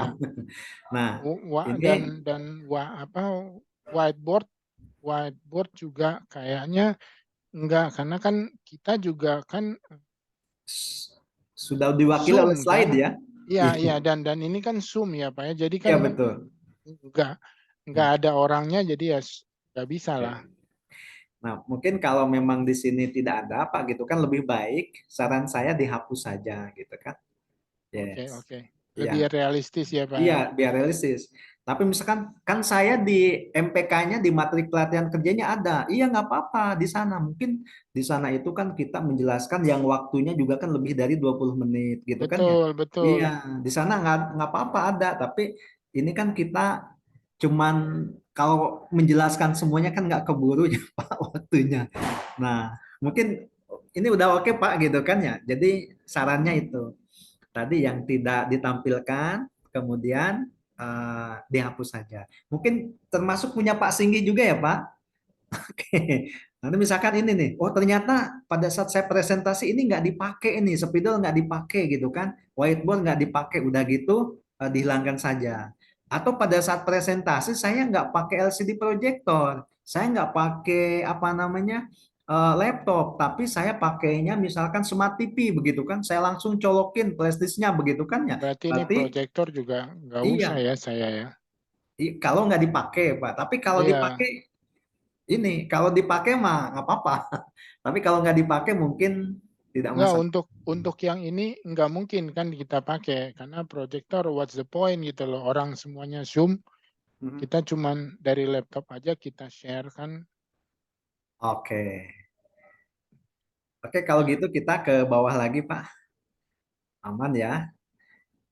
Nah, ini Dan apa whiteboard whiteboard juga kayaknya enggak karena kan kita juga kan sudah diwakili Zoom oleh kan. slide ya. Iya, Iya, iya dan ini kan Zoom ya Pak ya. Jadi kan iya betul. enggak enggak ada orangnya jadi ya nggak bisa lah. Oke. Nah, mungkin kalau memang di sini tidak ada apa gitu kan lebih baik saran saya dihapus saja gitu kan. Oke, Yes. oke. Lebih Iya, realistis ya Pak iya ya. biar realistis. Tapi misalkan kan saya di MPK-nya di materi pelatihan kerjanya ada. Iya nggak apa-apa di sana. Mungkin di sana itu kan kita menjelaskan yang waktunya juga kan lebih dari 20 menit gitu kan ya. Betul, betul. Iya, di sana nggak apa-apa ada. Tapi ini kan kita cuman kalau menjelaskan semuanya kan nggak keburu ya Pak waktunya. Nah, mungkin ini udah oke Pak gitu kan ya. Jadi sarannya itu tadi yang tidak ditampilkan kemudian dihapus saja. Mungkin termasuk punya Pak Singgi juga ya Pak. Oke. Nanti misalkan ini nih, oh ternyata pada saat saya presentasi ini nggak dipakai ini, spidol nggak dipakai gitu kan, whiteboard nggak dipakai, udah gitu dihilangkan saja. Atau pada saat presentasi saya nggak pakai LCD projector, saya nggak pakai apa namanya laptop, tapi saya pakainya misalkan smart TV begitu kan, saya langsung colokin flash disknya begitu kan ya. Berarti ini Berarti proyektor juga nggak usah iya, ya saya ya. kalau nggak dipakai Pak, tapi kalau Iya. dipakai ini kalau dipakai mah nggak apa-apa. Tapi kalau nggak dipakai mungkin tidak Nggak, masalah. untuk yang ini nggak mungkin kan kita pakai karena proyektor what's the point gitu loh. Orang semuanya Zoom, Mhm. kita cuman dari laptop aja kita share kan. Oke. Oke, kalau Ya, gitu kita ke bawah lagi, Pak. Aman ya.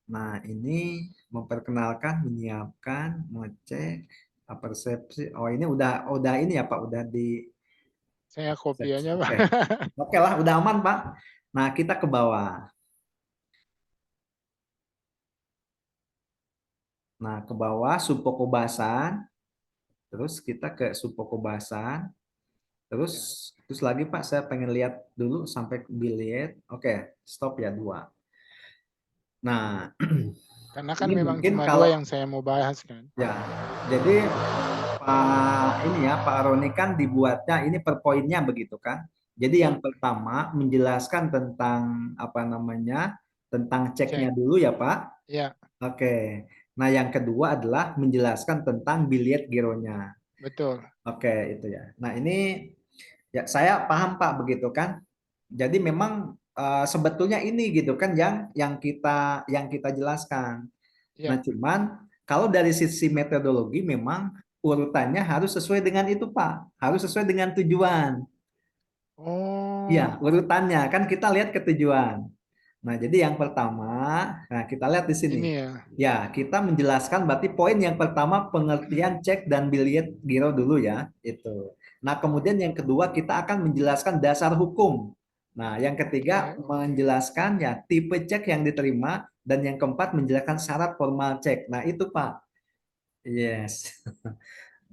Nah, ini memperkenalkan, menyiapkan, mengecek, persepsi. Oh, ini udah ini ya, Pak, udah di saya copy persepsi. aja Pak. Oke. Oke lah, udah aman, Pak. Nah, kita ke bawah. Nah, ke bawah subpokobasan, terus kita ke subpokobasan. Terus Ya, terus lagi Pak, saya pengen lihat dulu sampai bilet. Oke, stop ya dua. Nah, Karena kan Ini memang mungkin cuma kalau dua yang saya mau bahas kan. ya, jadi Pak Roni kan dibuatnya ini per poinnya begitu kan. Jadi Ya, yang pertama menjelaskan tentang apa namanya, tentang cek. ceknya dulu ya Pak. Ya, Oke. Nah yang kedua adalah menjelaskan tentang biliet gironya. betul. Oke itu ya. Nah ini ya saya paham Pak begitu kan. Jadi memang sebetulnya ini gitu kan yang kita jelaskan. Nah, Ya. cuman kalau dari sisi metodologi memang urutannya harus sesuai dengan itu, Pak. Harus sesuai dengan tujuan. Iya, Oh, urutannya kan kita lihat ke tujuan. Nah, jadi yang pertama, nah kita lihat di sini. ini ya. Ya, kita menjelaskan berarti poin yang pertama pengertian cek dan biliet giro dulu ya, itu. Nah, kemudian yang kedua kita akan menjelaskan dasar hukum. Nah, yang ketiga Oke, oke. menjelaskan ya tipe cek yang diterima dan yang keempat menjelaskan syarat formal cek. Nah, itu Pak. Yes.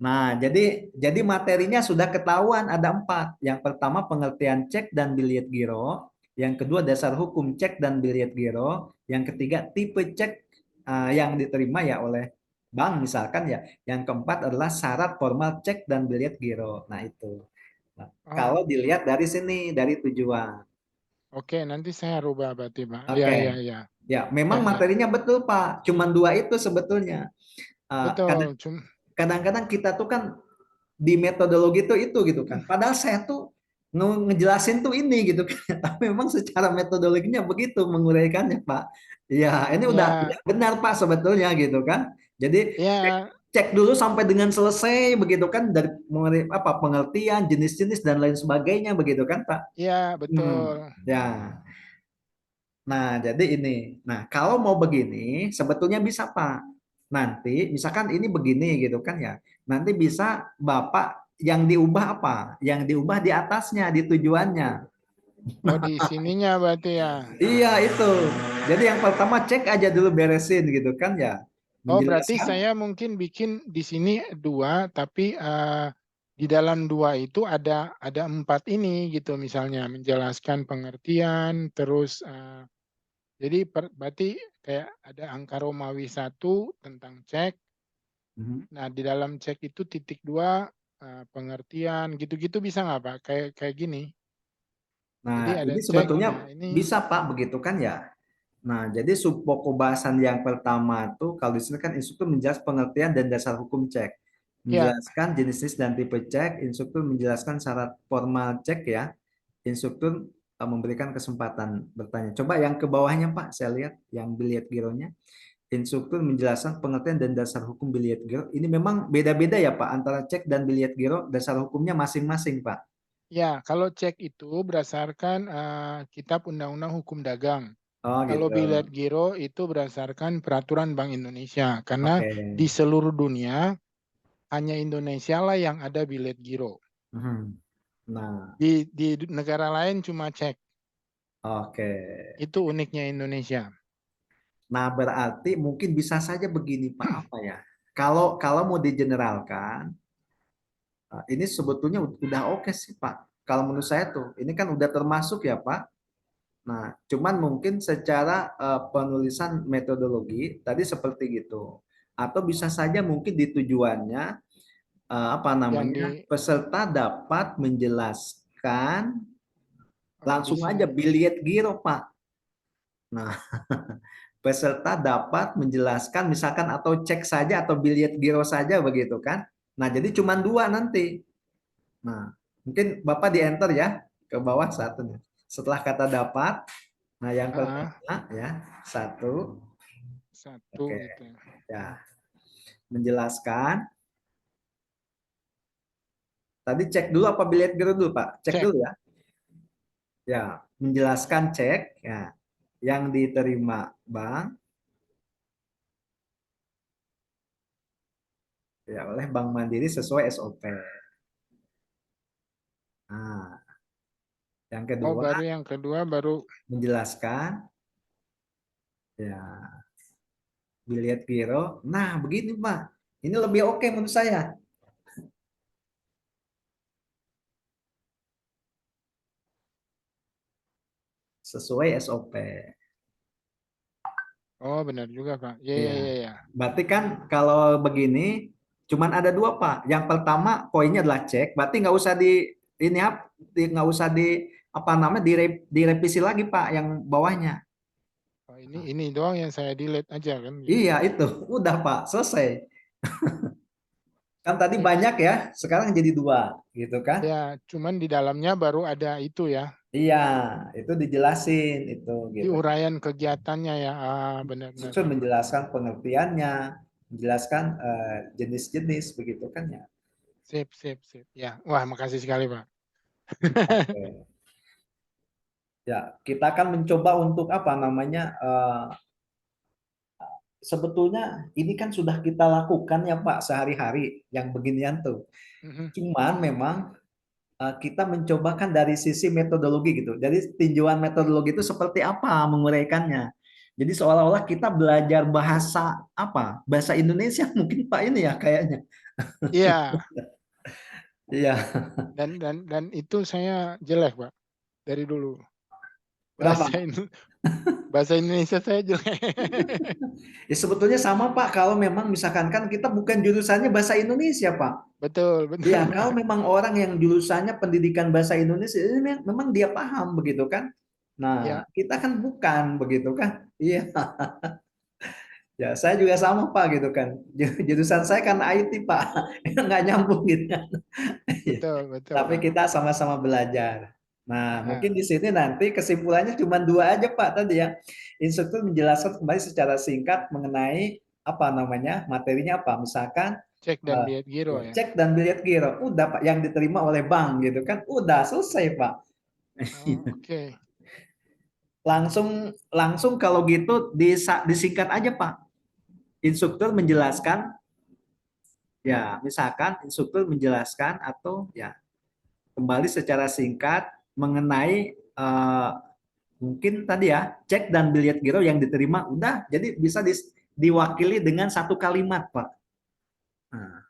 Nah, jadi materinya sudah ketahuan ada empat. Yang pertama pengertian cek dan biliet giro. Yang kedua dasar hukum cek dan biliet giro. Yang ketiga tipe cek yang diterima ya oleh bank misalkan ya. Yang keempat adalah syarat formal cek dan biliet giro. Nah itu. Nah, Oh, kalau dilihat dari sini dari tujuan. oke. Nanti saya rubah berarti, Pak. Ya, Oke. ya, ya. Ya, memang Ya, ya. materinya betul Pak. Cuman dua itu sebetulnya. Betul. Kadang-kadang kita tuh kan di metodologi itu gitu kan. Padahal saya tuh ngejelasin tuh ini gitu kan. Tapi memang secara metodologinya begitu menguraikannya Pak. Ya, ini udah Ya, tidak benar Pak sebetulnya gitu kan. Jadi cek, ya, cek dulu sampai dengan selesai begitu kan dari mulai apa pengertian, jenis-jenis dan lain sebagainya begitu kan Pak. ya, betul. Ya. Nah, jadi ini. Nah, kalau mau begini, sebetulnya bisa, Pak. Nanti, misalkan ini begini gitu kan ya. Nanti bisa Bapak yang diubah apa? Yang diubah di atasnya, di tujuannya. Oh, di sininya berarti ya. Iya, itu. Jadi yang pertama cek aja dulu beresin gitu kan ya. Oh, berarti Menjelaskan. saya mungkin bikin di sini dua, tapi di dalam dua itu ada empat ini gitu, misalnya menjelaskan pengertian, terus jadi berarti kayak ada angka Romawi satu tentang cek. Mhm. Nah, di dalam cek itu titik dua pengertian gitu-gitu bisa nggak Pak? Kayak kayak gini. Jadi Nah, ada ini cek. sebetulnya Nah, ini bisa, Pak, begitu kan ya. Nah, jadi sub pokok bahasan yang pertama tuh kalau di sini kan instruktur menjelaskan pengertian dan dasar hukum cek. ya, Menjelaskan jenis dan tipe cek, instruktur menjelaskan syarat formal cek ya. Instruktur memberikan kesempatan bertanya. Coba yang ke bawahnya Pak, saya lihat yang biliet gironya. Instruktur menjelaskan pengertian dan dasar hukum biliet giro. Ini memang beda-beda ya Pak antara cek dan biliet giro, dasar hukumnya masing-masing Pak. ya, kalau cek itu berdasarkan Kitab Undang-Undang Hukum Dagang. Oh Kalau gitu. bilet giro itu berdasarkan peraturan Bank Indonesia, karena Oke. di seluruh dunia hanya Indonesia lah yang ada bilet giro. Mhm. Nah, Di negara lain cuma cek. oke. Itu uniknya Indonesia. Nah, berarti mungkin bisa saja begini Pak, apa ya? Kalau kalau mau digeneralkan, ini sebetulnya udah oke sih Pak. Kalau menurut saya tuh, ini kan udah termasuk ya Pak. Nah, cuman mungkin secara penulisan metodologi tadi seperti gitu. Atau bisa saja mungkin di tujuannya apa Yang di namanya peserta dapat menjelaskan di langsung aja sini. biliet giro Pak. Nah, peserta dapat menjelaskan misalkan atau cek saja atau biliet giro saja begitu kan. Nah, jadi cuma dua nanti. Nah, mungkin Bapak di enter ya ke bawah satu. Setelah kata dapat, nah yang Ah, pertama ya satu, satu oke gitu. ya menjelaskan. Tadi cek dulu apa biliet giro dulu Pak? Cek Cek. dulu ya. Ya, menjelaskan cek ya yang diterima bank ya oleh Bank Mandiri sesuai SOP. Nah, yang Oh, kedua baru yang kedua baru. menjelaskan ya biliet giro. Nah, begini Pak. Ini lebih oke menurut saya. Sesuai SOP. Oh, benar juga, Pak. Ya, ya, Iya. ya, ya. Berarti kan kalau begini cuman ada dua Pak. Yang pertama poinnya adalah cek. Berarti nggak usah ini nggak usah apa namanya direvisi lagi Pak yang bawahnya. Oh, ini doang yang saya delete aja kan gitu. Iya itu udah Pak selesai. Kan tadi Oke. banyak ya, sekarang jadi dua gitu kan? Ya, cuman di dalamnya baru ada itu ya. Iya itu dijelasin itu Di gitu. uraian kegiatannya ya. Ah, benar, benar, Susun benar, Pak. menjelaskan pengertiannya, menjelaskan jenis-jenis begitu kan ya. Sip, sip, sip. Ya, wah, makasih sekali, Pak. Oke. Ya, kita akan mencoba untuk apa namanya sebetulnya ini kan sudah kita lakukan ya Pak sehari-hari yang beginian tuh. Mhm. Cuman memang kita mencobakan dari sisi metodologi gitu. Jadi tinjauan metodologi itu seperti apa menguraikannya. Jadi seolah-olah kita belajar bahasa apa? Bahasa Indonesia mungkin Pak ini ya kayaknya. Iya, Iya. dan itu saya jelek, Pak, dari dulu. Kenapa? Bahasa bahasa Indonesia saya jelek. Ya sebetulnya sama Pak kalau memang misalkan kan kita bukan jurusannya bahasa Indonesia Pak. Betul, betul, Ya, kalau Pak. memang orang yang jurusannya pendidikan bahasa Indonesia, ini memang dia paham begitu kan. Nah, Ya, kita kan bukan begitu kan. Iya. Ya, saya juga sama Pak gitu kan. Jurusan saya kan IT Pak, nggak nyambung gitu kan. betul, betul, Tapi Pak. kita sama-sama belajar. Nah, mungkin Ah, di sini nanti kesimpulannya cuma dua aja Pak tadi ya. Instruktur menjelaskan kembali secara singkat mengenai apa namanya materinya apa. Misalkan cek dan lihat giro ya, ya. cek dan lihat giro, udah Pak yang diterima oleh bank gitu kan, udah selesai Pak. Oh, oke. Langsung langsung kalau gitu disingkat aja Pak. Instruktur menjelaskan ya misalkan instruktur menjelaskan atau ya kembali secara singkat mengenai mungkin tadi ya cek dan biliet giro yang diterima udah jadi bisa diwakili dengan satu kalimat Pak. Nah,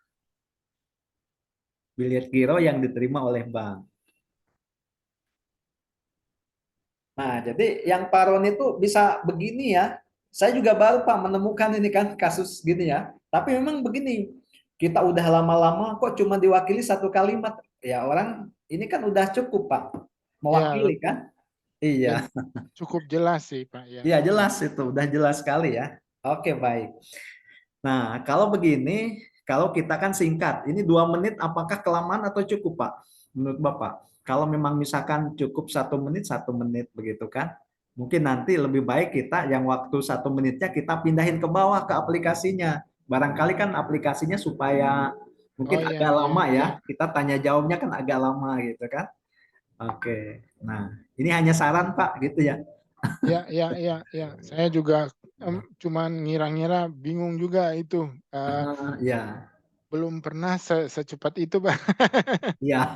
biliet giro yang diterima oleh bank. Nah, jadi yang Pak Ron itu bisa begini ya. Saya juga baru Pak menemukan ini kan kasus gini ya. Tapi memang begini, kita udah lama-lama kok cuma diwakili satu kalimat. Ya orang ini kan udah cukup Pak Ya, mewakili kan? Iya, dan cukup jelas sih, Pak ya. iya jelas itu, udah jelas sekali ya. Oke baik. Nah kalau begini, kalau kita kan singkat, ini 2 menit apakah kelamaan atau cukup Pak? Menurut Bapak? Kalau memang misalkan cukup 1 menit, 1 menit begitu kan? Mungkin nanti lebih baik kita yang waktu 1 menitnya kita pindahin ke bawah ke aplikasinya. Barangkali kan aplikasinya supaya Oh mungkin iya, agak iya, lama ya. iya. Kita tanya jawabnya kan agak lama gitu kan. Oke. Nah, ini hanya saran Pak gitu ya. Ya, ya, ya, ya. Saya juga cuman ngira-ngira bingung juga itu. Eh, Ya, belum pernah secepat itu, Pak. ya,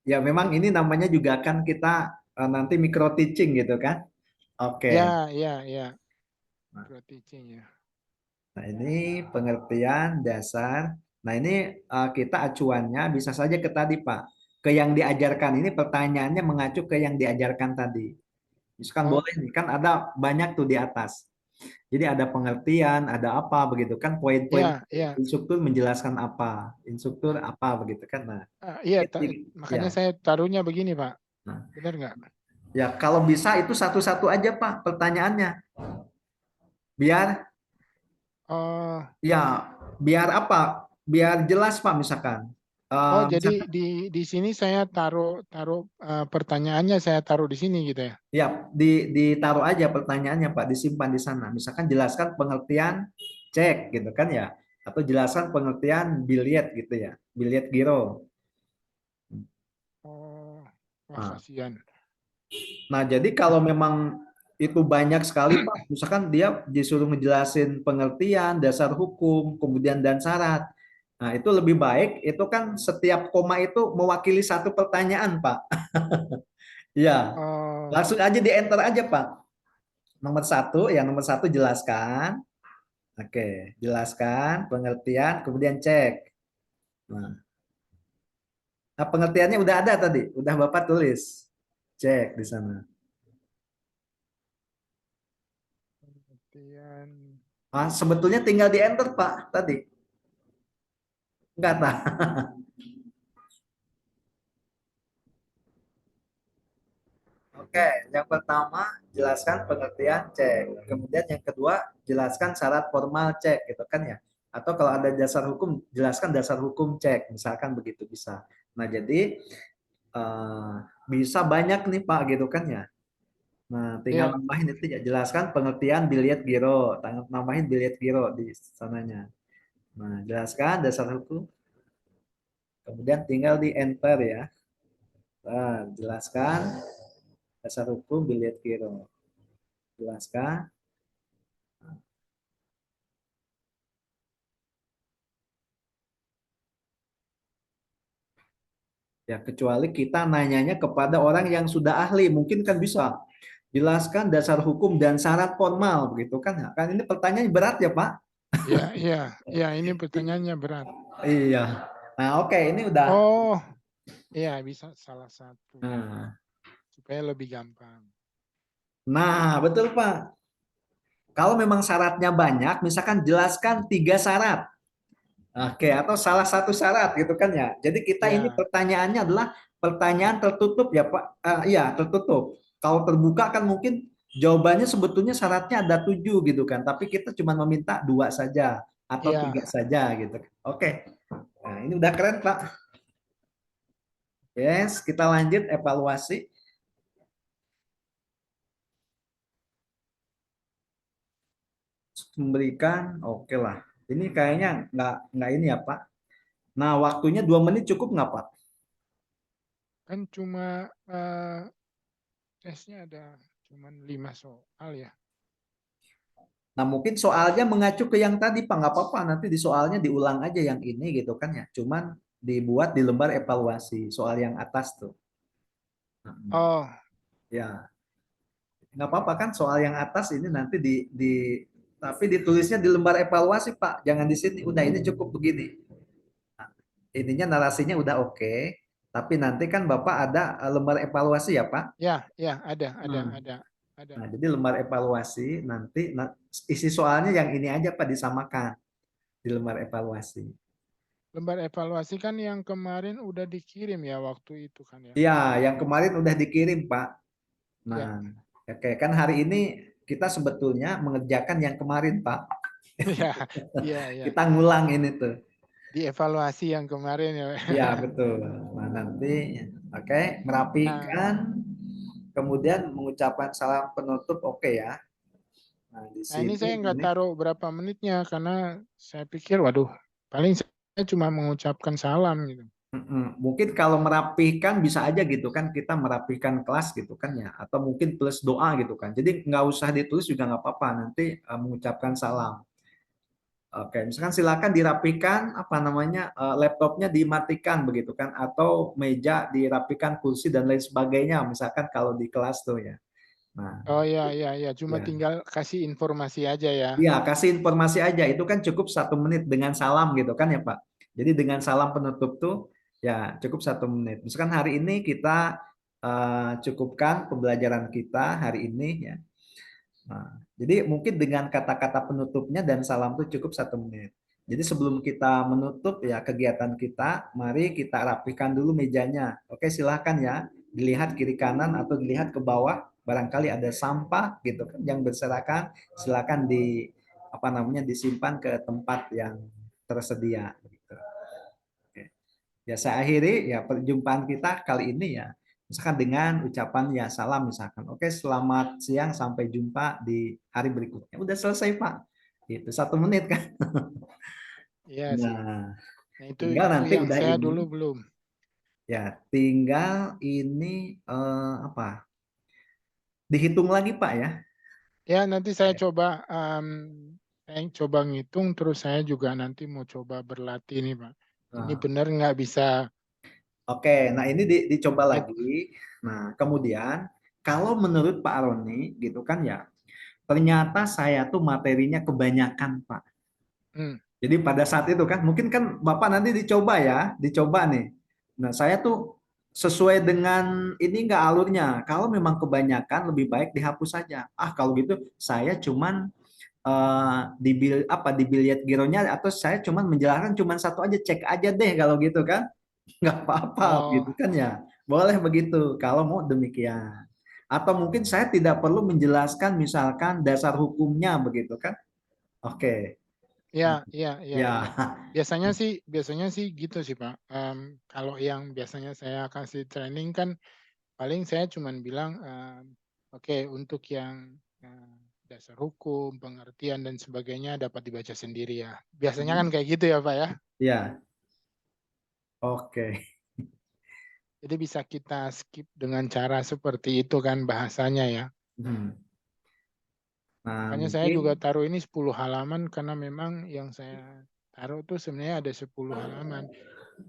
ya memang ini namanya juga kan kita nanti micro teaching gitu kan. Oke. Ya, ya, ya. Pro teaching ya. Nah, ini pengertian dasar. Nah, ini kita acuannya bisa saja ke tadi, Pak. Ke yang diajarkan ini pertanyaannya mengacu ke yang diajarkan tadi. Misalkan Oh, boleh nih, kan ada banyak tuh di atas. Jadi ada pengertian, ada apa begitu kan poin-poin ya, ya. instruktur menjelaskan apa, instruktur apa begitu kan. Nah, Iya, makanya ya. saya taruhnya begini, Pak. Nah, Benar nggak? ya kalau bisa itu satu-satu aja Pak pertanyaannya. Biar Oh, ya biar apa? Biar jelas Pak misalkan. oh, jadi Misalkan di sini saya taruh taruh pertanyaannya saya taruh di sini gitu ya. ya ditaruh aja pertanyaannya Pak, disimpan di sana. Misalkan jelaskan pengertian cek gitu kan ya. Atau jelaskan pengertian biliet gitu ya. Biliet giro. Oh, wah Nah, kasihan. nah, jadi kalau memang itu banyak sekali Pak, misalkan dia disuruh ngejelasin pengertian, dasar hukum, kemudian dan syarat. Nah, itu lebih baik itu kan setiap koma itu mewakili satu pertanyaan, Pak. Iya, Oh, langsung aja di enter aja, Pak. Nomor satu, ya nomor satu jelaskan. Oke, jelaskan pengertian, kemudian cek. Nah, pengertiannya udah ada tadi, udah Bapak tulis. Cek di sana. pengertian. Sebetulnya tinggal di enter Pak tadi. Enggak tak? Oke, yang pertama jelaskan pengertian cek. Kemudian yang kedua jelaskan syarat formal cek gitu kan ya. Atau kalau ada dasar hukum jelaskan dasar hukum cek, misalkan begitu bisa. Nah, jadi eh, bisa banyak nih Pak gitu kan ya. Nah, tinggal Ya, nambahin itu ya, jelaskan pengertian biliet giro, nambahin biliet giro di sananya. Nah, jelaskan dasar hukum, kemudian tinggal di enter ya. Nah, jelaskan dasar hukum biliet giro. Jelaskan. Ya, kecuali kita nanyanya kepada orang yang sudah ahli, mungkin kan bisa. Jelaskan dasar hukum dan syarat formal, begitu kan? Ya? Kan ini pertanyaan berat ya, Pak? ya, ya, ya. Ini pertanyaannya berat. Iya. Nah, oke, ini udah. Oh, ya bisa salah satu Nah, supaya lebih gampang. betul, Pak. Kalau memang syaratnya banyak, misalkan jelaskan 3 syarat. Oke, atau salah satu syarat gitu kan ya. Jadi kita ini Ya, pertanyaannya adalah pertanyaan tertutup ya Pak. Iya, tertutup. Kalau terbuka kan mungkin jawabannya sebetulnya syaratnya ada 7 gitu kan. Tapi kita cuma meminta 2 saja atau 3 ya. saja gitu. Oke. Nah, ini udah keren Pak. Yes, kita lanjut evaluasi. Memberikan, oke lah. Ini kayaknya nggak ini ya Pak. Nah, waktunya 2 menit cukup nggak Pak? Kan cuma tesnya ada cuma 5 soal ya. Nah, mungkin soalnya mengacu ke yang tadi, Pak. Nggak apa-apa, nanti di soalnya diulang aja yang ini gitu kan ya. Cuman dibuat di lembar evaluasi, soal yang atas tuh. Oh, Ya, nggak apa-apa kan soal yang atas ini nanti tapi ditulisnya di lembar evaluasi, Pak. Jangan di sini. Udah ini cukup begini. Nah, ininya narasinya udah oke. Tapi nanti kan Bapak ada lembar evaluasi ya, Pak. ya, ya, Nah, ada. jadi lembar evaluasi nanti isi soalnya yang ini aja Pak disamakan di lembar evaluasi. Lembar evaluasi kan yang kemarin udah dikirim ya waktu itu kan ya. Iya, yang kemarin udah dikirim, Pak. Nah, Ya, oke kan hari ini kita sebetulnya mengerjakan yang kemarin, Pak. ya, ya, ya. Kita ngulang ini tuh. Dievaluasi yang kemarin ya. Iya, betul. Nah, nanti oke, Nah, merapikan, kemudian mengucapkan salam penutup oke ya. Nah, di nah ini sini saya nggak ini taruh berapa menitnya karena saya pikir, waduh, paling saya cuma mengucapkan salam gitu. mungkin kalau merapikan bisa aja gitu kan kita merapikan kelas gitu kan ya atau mungkin plus doa gitu kan. Jadi nggak usah ditulis juga nggak apa-apa nanti mengucapkan salam. Oke, misalkan silakan dirapikan apa namanya laptopnya dimatikan begitu kan atau meja dirapikan kursi dan lain sebagainya misalkan kalau di kelas tuh ya. Nah, Oh ya, ya, ya, cuma ya. tinggal kasih informasi aja ya. Iya, kasih informasi aja itu kan cukup 1 menit dengan salam gitu kan ya Pak. Jadi dengan salam penutup tuh ya cukup 1 menit. Misalkan hari ini kita cukupkan pembelajaran kita hari ini ya. Nah, jadi mungkin dengan kata-kata penutupnya dan salam itu cukup 1 menit. Jadi sebelum kita menutup ya kegiatan kita, mari kita rapikan dulu mejanya. Oke, silahkan ya, dilihat kiri kanan atau dilihat ke bawah. Barangkali ada sampah gitu kan yang berserakan, silakan apa namanya disimpan ke tempat yang tersedia. Gitu. Oke. Ya saya akhiri ya perjumpaan kita kali ini ya misalkan dengan ucapan ya salam misalkan oke selamat siang sampai jumpa di hari berikutnya udah selesai Pak itu 1 menit kan. Iya sih. Nah Nah tinggal itu nanti yang udah saya ini dulu belum. ya tinggal ini apa dihitung lagi Pak ya. Ya nanti saya coba ngitung terus saya juga nanti mau coba berlatih nih Pak. Ini Nah, benar nggak bisa oke nah ini dicoba ingat. lagi. Nah kemudian kalau menurut Pak Roni gitu kan ya ternyata saya tuh materinya kebanyakan Pak. Hmm. Jadi pada saat itu kan, mungkin kan Bapak nanti dicoba ya, dicoba nih. Nah saya tuh sesuai dengan ini enggak alurnya. Kalau memang kebanyakan lebih baik dihapus saja. Kalau gitu saya cuman di biliet gironya, atau saya cuman menjelaskan cuman satu aja, cek aja deh kalau gitu kan, nggak apa-apa gitu Oh, kan ya, boleh begitu kalau mau demikian. Atau mungkin saya tidak perlu menjelaskan misalkan dasar hukumnya begitu kan, oke. ya, ya, ya, Ya. ya. Biasanya sih gitu sih Pak. Kalau yang biasanya saya kasih training kan paling saya cuman bilang, oke untuk yang dasar hukum, pengertian dan sebagainya dapat dibaca sendiri ya. Biasanya kan kayak gitu ya Pak ya. Ya, oke. Jadi bisa kita skip dengan cara seperti itu kan bahasanya ya. Hmm. Nah, Makanya saya juga mungkin taruh ini 10 halaman karena memang yang saya taruh tuh sebenarnya ada 10 halaman.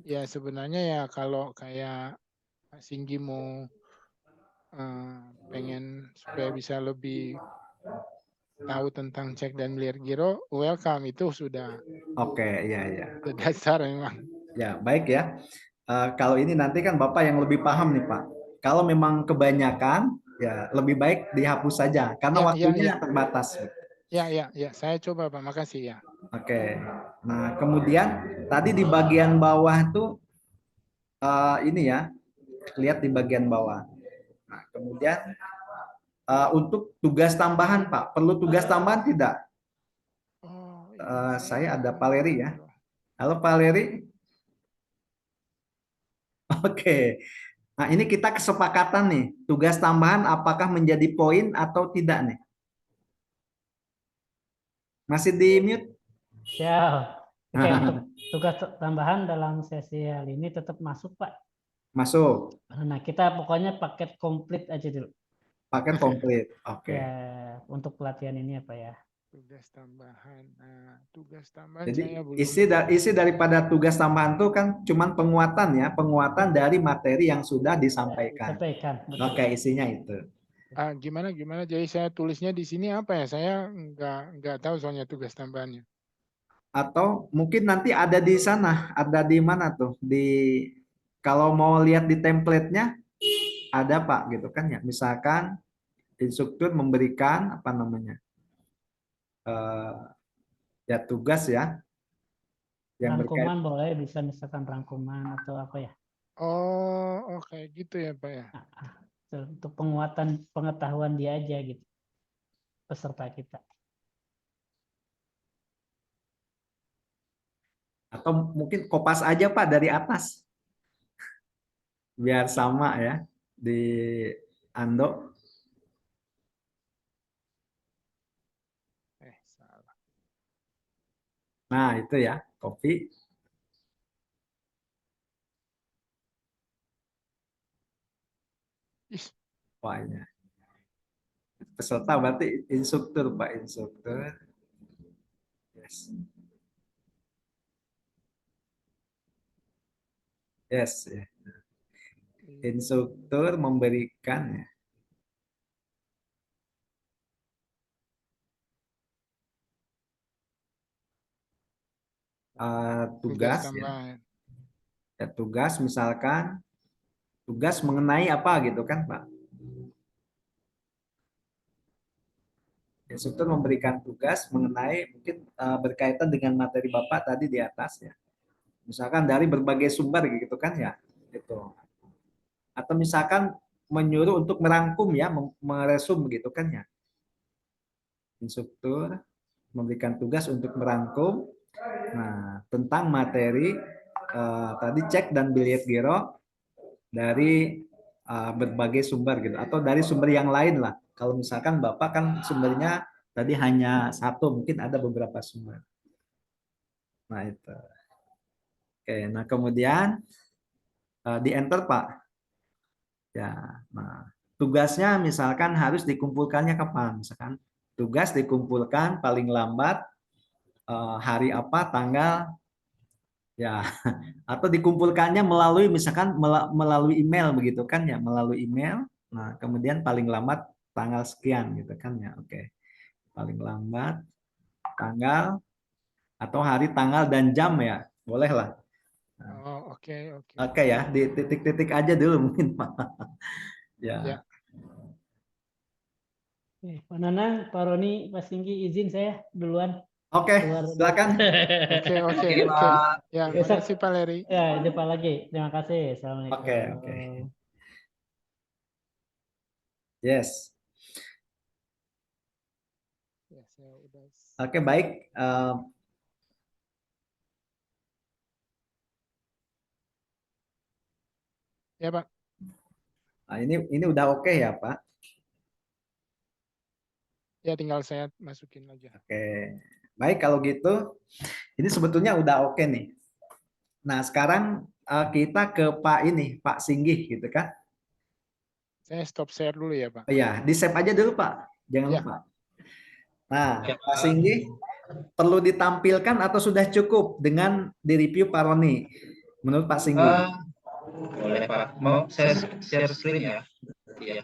Ya sebenarnya ya kalau kayak Pak Singgi mau pengen supaya bisa lebih tahu tentang cek dan clear giro, welcome itu sudah oke, ya, ya. dasar memang. Ya, baik ya. Kalau ini nanti kan Bapak yang lebih paham nih, Pak. Kalau memang kebanyakan, ya lebih baik dihapus saja karena Ya, ya, waktunya ya, terbatas. ya, ya, ya. Saya coba Pak, makasih ya. Oke. Nah, kemudian tadi di bagian bawah tuh ini ya, lihat di bagian bawah. Nah, kemudian untuk tugas tambahan, Pak, perlu tugas tambahan tidak? Oh iya, saya Saya ada lupa Pak Leri ya. naruh. Halo Pak Leri. Oke. Nah, ini kita kesepakatan nih, tugas tambahan apakah menjadi poin atau tidak nih? Masih di mute? Siap. Oke, untuk tugas tambahan dalam sesi hal ini tetap masuk, Pak. Masuk. Nah, kita pokoknya paket komplit aja dulu. Paket komplit. Oke. Ya, untuk pelatihan ini apa ya? Tugas tambahan. Nah, tugas tambahan saya Jadi belum. isi daripada tugas tambahan itu kan cuman penguatan ya, penguatan dari materi yang sudah Ya, disampaikan. disampaikan, betul. Oke, isinya itu. Gimana? Jadi saya tulisnya di sini apa ya? Saya nggak tahu soalnya tugas tambahannya. Atau mungkin nanti ada di sana, ada di mana tuh? Kalau mau lihat di template-nya ada Pak gitu kan ya. Misalkan instruktur memberikan apa namanya? eh, Ya tugas ya yang berkait. Rangkuman boleh, bisa misalkan rangkuman atau apa ya? Oh, kayak gitu ya Pak ya. Untuk penguatan pengetahuan dia aja gitu, peserta kita. Atau mungkin kopas aja Pak dari atas biar sama ya di Ando. Salah. Nah, itu ya, kopi. Ih, Wahnya. Peserta berarti instruktur, Pak, instruktur. Yes. Yes, ya. Instruktur memberikan ya, tugas tugas ya. tambahan. Ya, tugas misalkan tugas mengenai apa gitu kan, Pak. Instruktur memberikan tugas mengenai mungkin berkaitan dengan materi Bapak tadi di atas ya. Misalkan dari berbagai sumber gitu kan ya. Itu. Atau misalkan menyuruh untuk merangkum ya, meresum gitu kan ya. Instruktur memberikan tugas untuk merangkum tentang materi tadi cek dan biliet giro dari berbagai sumber gitu atau dari sumber yang lain lah. Kalau misalkan Bapak kan sumbernya tadi hanya satu, mungkin ada beberapa sumber. Nah, itu. Oke, nah kemudian di enter Pak. Ya, nah tugasnya misalkan harus dikumpulkannya kapan? Misalkan tugas dikumpulkan paling lambat hari apa, tanggal, ya, atau dikumpulkannya melalui misalkan melalui email begitu kan ya, melalui email. Nah, kemudian paling lambat tanggal sekian gitu kan ya. Oke. Paling lambat tanggal atau hari, tanggal dan jam ya. Boleh lah. Oh, oke. Oke ya, di titik-titik aja dulu mungkin Pak. Ya. Ya, Oke, Pak Nanang, Pak Roni, Pak Singgi, izin saya duluan Oke, keluar dulu. silakan. Oke, oke, Oke, oke. Pak. Ya, Besok makasih Pak Leri. ya jumpa lagi. Terima kasih. Oke, oke. Assalamualaikum. Yes. Ya, saya udah. Oke, baik. Ya, Pak. Nah, ini udah oke ya, Pak? Ya, tinggal saya masukin aja. Oke. Baik, kalau gitu, ini sebetulnya udah oke nih. Nah, sekarang kita ke Pak ini, Pak Singgih gitu kan. Saya stop share dulu ya, Pak. Oh iya, di-save aja dulu, Pak. Jangan Ya. lupa. Nah, Oke, Pak Pak. Singgih, perlu ditampilkan atau sudah cukup dengan di-review Pak Roni? Menurut Pak Singgih. Boleh, Pak. Mau share screen ya? Iya.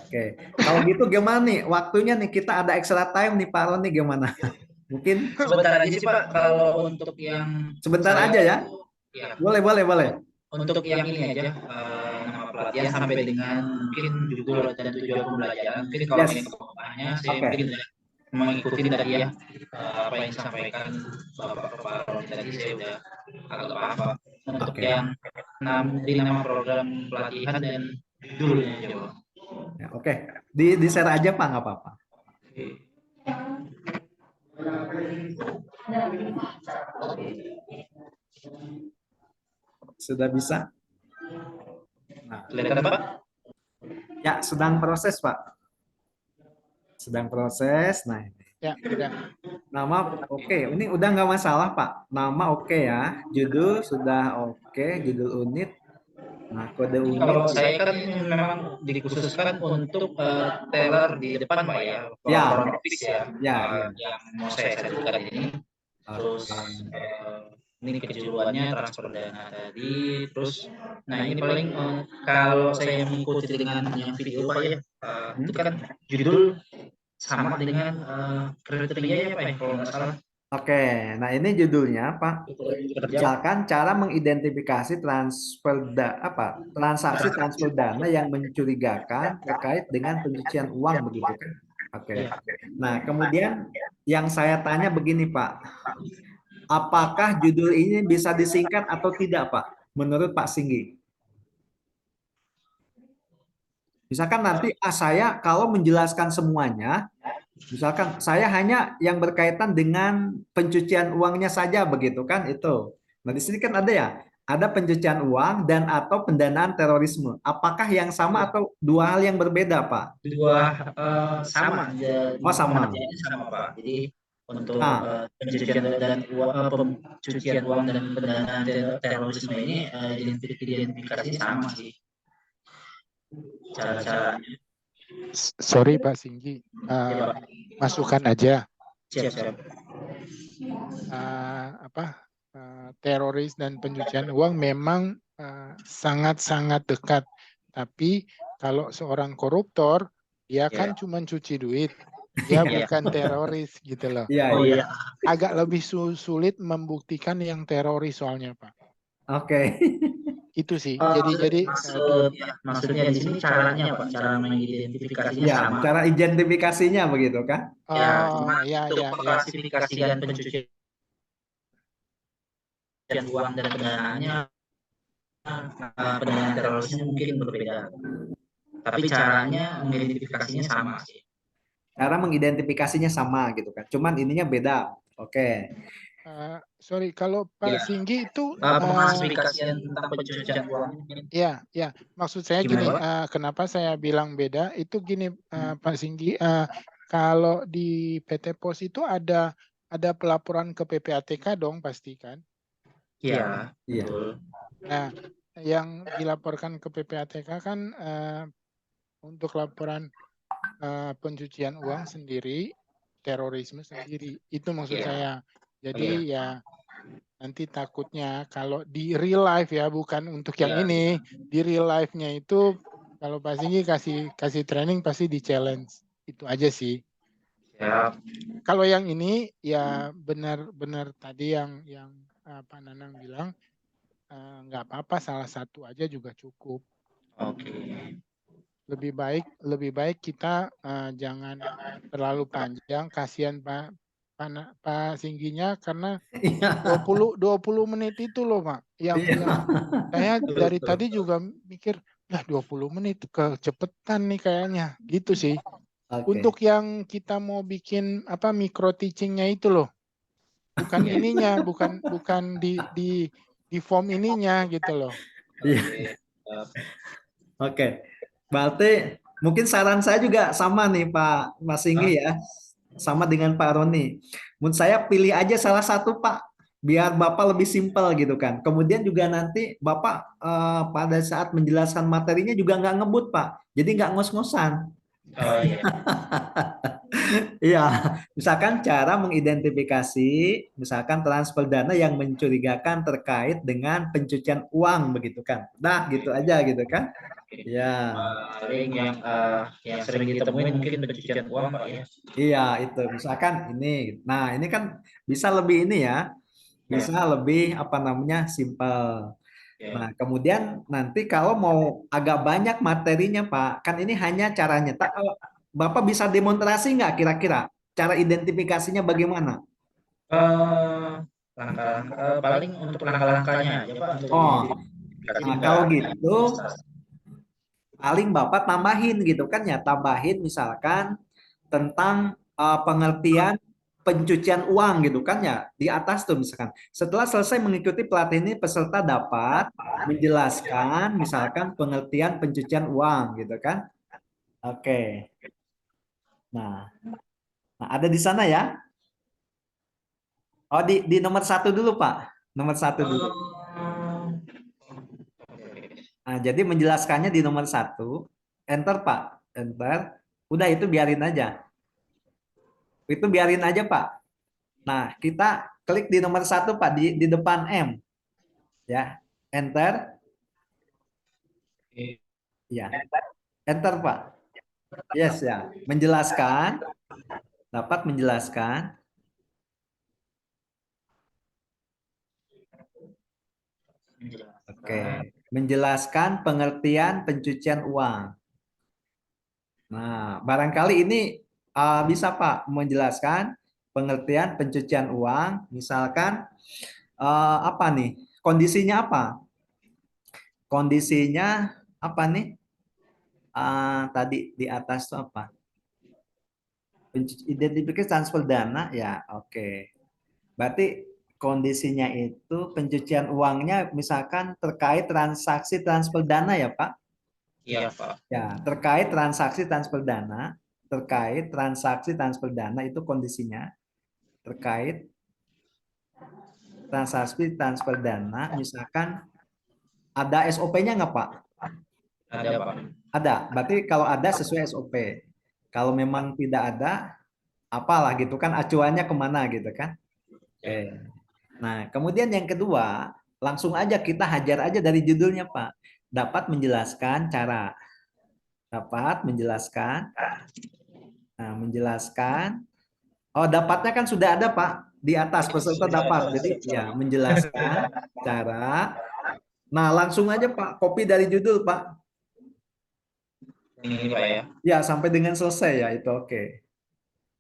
Oke. Kalau gitu gimana nih? Waktunya nih kita ada extra time nih Pak Roni gimana? Mungkin Sebentar aja sih, Pak. Kalau untuk yang sebentar saya aja ya. ya, Boleh, boleh, boleh. untuk yang ini aja, nama pelatihan sampai dengan mungkin judul dan tujuan pembelajaran. Mungkin kalau Yes. ini kebutuhannya, saya Oke. mungkin udah mengikuti tadi ya, apa yang disampaikan Bapak Roni tadi, saya udah agak paham, Pak. Untuk Oke. yang di nama program pelatihan dan judulnya coba. Ya, oke. Di-share aja Pak, nggak apa-apa. Sudah bisa? Nah, Kelihatan, Pak? ya, sedang proses Pak. Sedang proses. Nah, Ya, udah. nama oke. Ini udah nggak masalah Pak. Nama oke ya. Judul sudah oke. Judul unit. Nah, kode unit. Kalau saya kan memang dikhususkan untuk teller di depan, Pak ya, Ya. front office ya, Ya, ya. yang mau saya sajikan ini. Terus Oke. ini kejuruannya transfer dana tadi. Terus, nah ini paling kalau saya mengikuti dengan yang video Pak ya, itu kan judul sama dengan kriteria ya Pak ya, kalau nggak salah. Oke, nah ini judulnya Pak. Kerja Misalkan cara mengidentifikasi transaksi transfer dana yang mencurigakan terkait dengan pencucian uang begitu kan? Oke. ya. Nah, kemudian yang saya tanya begini Pak, apakah judul ini bisa disingkat atau tidak Pak? Menurut Pak Singgi? Misalkan nanti saya kalau menjelaskan semuanya, misalkan saya hanya yang berkaitan dengan pencucian uangnya saja begitu kan itu. Nah di sini kan ada ya, ada pencucian uang dan atau pendanaan terorisme. Apakah yang sama atau dua hal yang berbeda Pak? Dua sama, Oh sama. pengertiannya sama Pak. Jadi untuk Nah, pencucian dan pencucian uang dan pendanaan terorisme ini identifikasi sama sih cara-caranya. Sorry Pak Singgi. Ya, Pak. Masukkan aja. Siap. Teroris dan pencucian uang memang sangat-sangat dekat. Tapi kalau seorang koruptor, dia kan cuma cuci duit. Dia Iya. bukan teroris gitu loh. iya, Oh iya. iya. Agak lebih sulit membuktikan yang teroris soalnya Pak. Oke. Itu sih. Jadi Maksudnya di sini caranya Pak, cara mengidentifikasinya Ya, sama. cara identifikasinya begitu kan? Ya, cuma ya. untuk mengklasifikasikan pencucian uang dan pendanaannya, pendanaan terorisme mungkin berbeda. Tapi caranya mengidentifikasinya sama sih. Cara mengidentifikasinya sama gitu kan. Cuman ininya beda. Oke. Sorry, kalau Pak Ya. Singgi itu Pengklasifikasian tentang pencucian uang. ya, maksud saya Gimana, gini, Pak? kenapa saya bilang beda? Itu gini, Pak Singgi, kalau di PT Pos itu ada pelaporan ke PPATK dong pasti kan? Iya, Iya. betul. Nah, yang dilaporkan ke PPATK kan untuk laporan pencucian uang sendiri, terorisme sendiri. Itu maksud Iya. saya. Jadi ya nanti takutnya kalau di real life ya, bukan untuk yang Iya. ini, di real life-nya itu kalau Pak Singgi kasih training pasti di challenge. Itu aja sih. Siap. Kalau yang ini ya benar tadi yang Pak Nanang bilang, nggak apa-apa, salah satu aja juga cukup. Oke. lebih baik kita jangan terlalu panjang, kasihan Pak Singginya karena Iya. 20 menit itu loh Pak. Yang Iya. saya dari Betul. tadi juga mikir, lah 20 menit kecepetan nih kayaknya. Gitu sih. Oke. Untuk yang kita mau bikin micro teachingnya itu loh. Bukan ininya, bukan di form ininya gitu loh. Iya. Oke. Berarti mungkin saran saya juga sama nih Pak Mas Singgi ya. Sama dengan Pak Roni. Menurut saya pilih aja salah satu Pak. Biar Bapak lebih simpel gitu kan. Kemudian juga nanti Bapak pada saat menjelaskan materinya juga nggak ngebut Pak. Jadi nggak ngos-ngosan. Oh iya. Iya, misalkan cara mengidentifikasi, misalkan transfer dana yang mencurigakan terkait dengan pencucian uang begitu kan. Nah, gitu aja gitu kan. Ya, Paling yang sering ditemuin mungkin pencucian uang Pak ya. iya itu. Misalkan ini. Nah, ini kan bisa lebih ini ya, Ya. bisa lebih apa namanya simpel. Nah, Ya. kemudian nanti kalau mau agak banyak materinya, Pak, kan ini hanya caranya. Tak, Bapak bisa demonstrasi nggak kira-kira cara identifikasinya bagaimana? Eh, langkah-langkah paling untuk langkah-langkahnya aja Pak untuk Oh, identifikasi nah enggak kalau gitu paling Bapak tambahin gitu kan ya, tambahin misalkan tentang pengertian pencucian uang gitu kan ya di atas tuh misalkan. Setelah selesai mengikuti pelatihan ini peserta dapat menjelaskan misalkan pengertian pencucian uang gitu kan. Oke. Nah, nah ada di sana ya. Oh di nomor satu dulu Pak. Nomor satu dulu. Nah, jadi menjelaskannya di nomor satu. Enter Pak. Enter. Udah itu biarin aja. Itu biarin aja Pak. Nah, kita klik di nomor satu Pak di depan M. Ya. Enter. Ya. Enter Pak. Yes ya. Menjelaskan. Dapat menjelaskan. Oke. Menjelaskan pengertian pencucian uang. Nah, barangkali ini bisa Pak menjelaskan pengertian pencucian uang, misalkan apa nih? Kondisinya apa? Kondisinya apa nih? Tadi di atas itu apa? Identifikasi transfer dana ya, oke. Berarti kondisinya itu pencucian uangnya misalkan terkait transaksi transfer dana ya Pak? Iya Pak. Ya, terkait transaksi transfer dana, terkait transaksi transfer dana itu kondisinya terkait transaksi transfer dana, misalkan ada SOP-nya nggak Pak? Ada Pak. Ada. Berarti kalau ada sesuai SOP. Kalau memang tidak ada, apalah gitu kan acuannya kemana gitu kan? Oke. Ya. Nah, kemudian yang kedua, langsung aja kita hajar aja dari judulnya Pak. Dapat menjelaskan cara. Dapat menjelaskan. Nah, menjelaskan. Oh, dapatnya kan sudah ada Pak di atas peserta dapat. Jadi ya menjelaskan cara. Nah, langsung aja Pak, copy dari judul Pak. Ini Pak ya. Ya, sampai dengan selesai ya itu oke.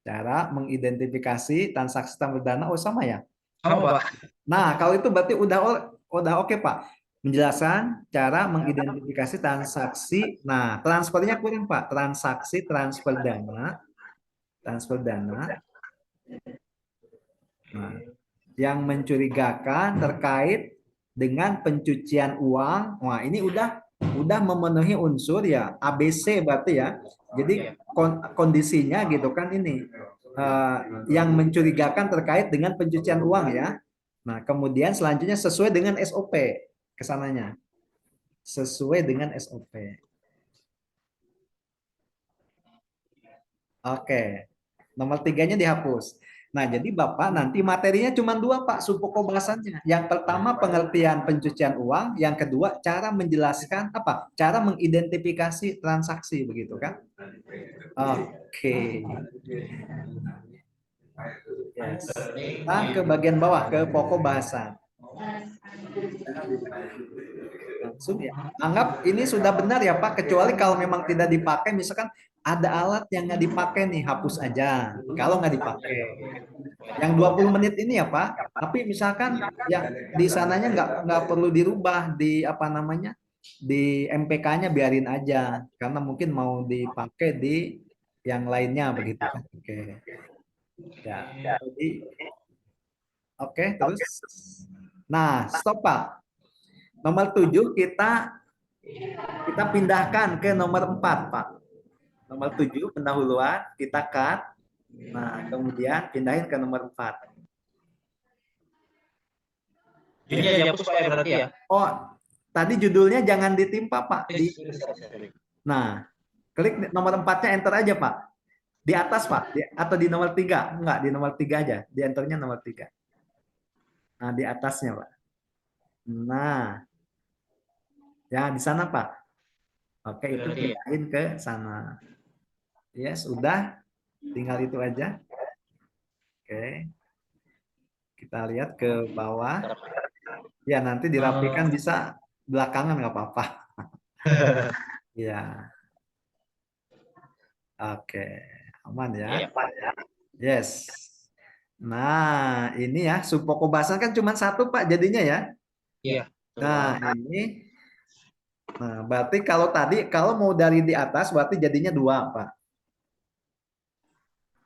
Cara mengidentifikasi transaksi tambah dana oh sama ya. Sama Pak. Nah, kalau itu berarti udah oke Pak. Menjelaskan cara mengidentifikasi transaksi. Nah, transfernya kurang Pak. Transaksi transfer dana, transfer dana. Nah, yang mencurigakan terkait dengan pencucian uang. Wah, ini udah memenuhi unsur ya ABC berarti ya. Jadi kondisinya gitu kan ini yang mencurigakan terkait dengan pencucian uang ya. Nah, kemudian selanjutnya sesuai dengan SOP kesananya. Sesuai dengan SOP. Oke. Nomor tiganya dihapus. Nah, jadi Bapak nanti materinya cuma dua, Pak, subpokok bahasannya. Yang pertama pengertian pencucian uang, yang kedua cara menjelaskan apa? Cara mengidentifikasi transaksi begitu kan? Oke. Yes. Kita ke bagian bawah ke pokok bahasan. Langsung ya. Anggap ini sudah benar ya Pak, kecuali kalau memang tidak dipakai, misalkan ada alat yang nggak dipakai nih, hapus aja. Kalau nggak dipakai. Yang 20 menit ini ya Pak, tapi misalkan yang di sananya nggak perlu dirubah di apa namanya, di MPK-nya biarin aja, karena mungkin mau dipakai di yang lainnya begitu kan. Oke. Ya. Jadi oke, terus. Nah, stop Pak. Nomor 7 kita pindahkan ke nomor 4 Pak. Nomor 7 pendahuluan kita cut. Nah, kemudian pindahin ke nomor 4. Judulnya dihapus Pak ya berarti ya? Oh, tadi judulnya jangan ditimpa Pak. Nah, klik nomor 4-nya enter aja Pak. Di atas Pak, atau di nomor 3? Enggak, di nomor 3 aja. Di enternya nomor 3. Nah, di atasnya Pak. Nah, ya di sana Pak. Oke, itu pindahin ke sana. Yes, udah. Tinggal itu aja. Oke. Kita lihat ke bawah. Ya, nanti dirapikan bisa belakangan nggak apa-apa. Ya. Oke. Aman ya. Yes. Nah, ini ya, subpokobasan kan cuma satu Pak jadinya ya. Iya. Nah, ini. Nah, berarti kalau mau dari di atas berarti jadinya 2 Pak.